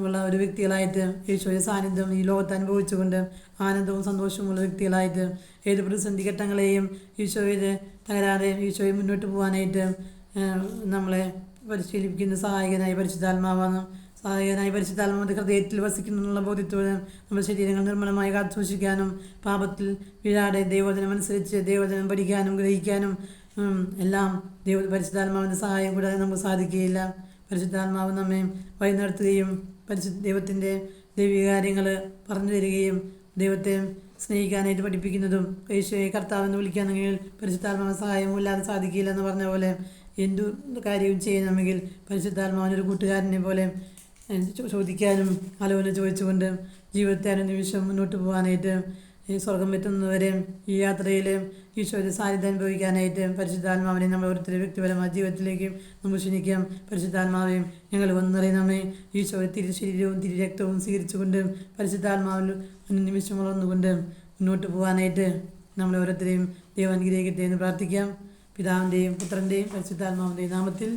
ഉള്ള ഒരു വ്യക്തികളായിട്ട് ഈശോയുടെ സാന്നിധ്യം ഈ ലോകത്ത് അനുഭവിച്ചുകൊണ്ട് ആനന്ദവും സന്തോഷവുമുള്ള വ്യക്തികളായിട്ട് ഏത് പ്രതിസന്ധി ഘട്ടങ്ങളെയും ഈശോയുടെ തകരാതെ ഈശോയെ മുന്നോട്ട് പോകാനായിട്ട് നമ്മളെ പരിശീലിപ്പിക്കുന്ന സഹായകനായ പരിശുദ്ധാത്മാവാണ്. സഹായകനായ പരിശുദ്ധാത്മാവിൻ്റെ ഹൃദയത്തിൽ വസിക്കുന്നുള്ള ബോധ്യത്തോടെ നമ്മുടെ ശരീരങ്ങൾ നിർമ്മലമായി കാത്തു സൂക്ഷിക്കാനും പാപത്തിൽ വീഴാതെ ദൈവവചനം അനുസരിച്ച് ദൈവവചനം പഠിക്കാനും ഗ്രഹിക്കാനും എല്ലാം പരിശുദ്ധാത്മാവിൻ്റെ സഹായം കൂടാതെ നമുക്ക് സാധിക്കുകയില്ല. പരിശുദ്ധാത്മാവ് നമ്മെ വഴി നടത്തുകയും ദൈവത്തിൻ്റെ ദൈവിക കാര്യങ്ങൾ പറഞ്ഞു തരികയും ദൈവത്തെ സ്നേഹിക്കാനായിട്ട് പഠിപ്പിക്കുന്നതും ഈശോയെ കർത്താവെന്ന് വിളിക്കാനെങ്കിൽ പരിശുദ്ധാത്മാവ് സഹായമില്ലാതെ സാധിക്കില്ല എന്ന് പറഞ്ഞ പോലെ എന്തു കാര്യവും ചെയ്യണമെങ്കിൽ പരിശുദ്ധാത്മാവിനൊരു കൂട്ടുകാരനെ പോലെ ചോദിക്കാനും ആലോചന ചോദിച്ചുകൊണ്ട് ജീവിതത്തെ അനുനിമിഷം മുന്നോട്ട് പോകാനായിട്ട് ഈ സ്വർഗം എത്തുന്നവരെ ഈ യാത്രയിൽ ഈശോയുടെ സാന്നിധ്യം അനുഭവിക്കാനായിട്ട് പരിശുദ്ധാത്മാവിനെ നമ്മൾ ഓരോരുത്തരുടെ വ്യക്തിപരമായ ജീവിതത്തിലേക്ക് നമുക്ക് ക്ഷണിക്കാം. പരിശുദ്ധാത്മാവേയും ഞങ്ങൾ വന്നറിയുന്നമേ ഈശോയുടെ തിരു ശരീരവും തിരു രക്തവും സ്വീകരിച്ചുകൊണ്ട് പരിശുദ്ധാത്മാവിൽ നിമിഷം വളർന്നുകൊണ്ട് മുന്നോട്ട് പോകാനായിട്ട് നമ്മൾ ഓരോരുത്തരെയും ദൈവം അനുഗ്രഹിക്കട്ടെ എന്ന് പ്രാർത്ഥിക്കാം. പിതാവിൻ്റെയും പുത്രൻ്റെയും പരിശുദ്ധാത്മാവിൻ്റെയും നാമത്തിൽ.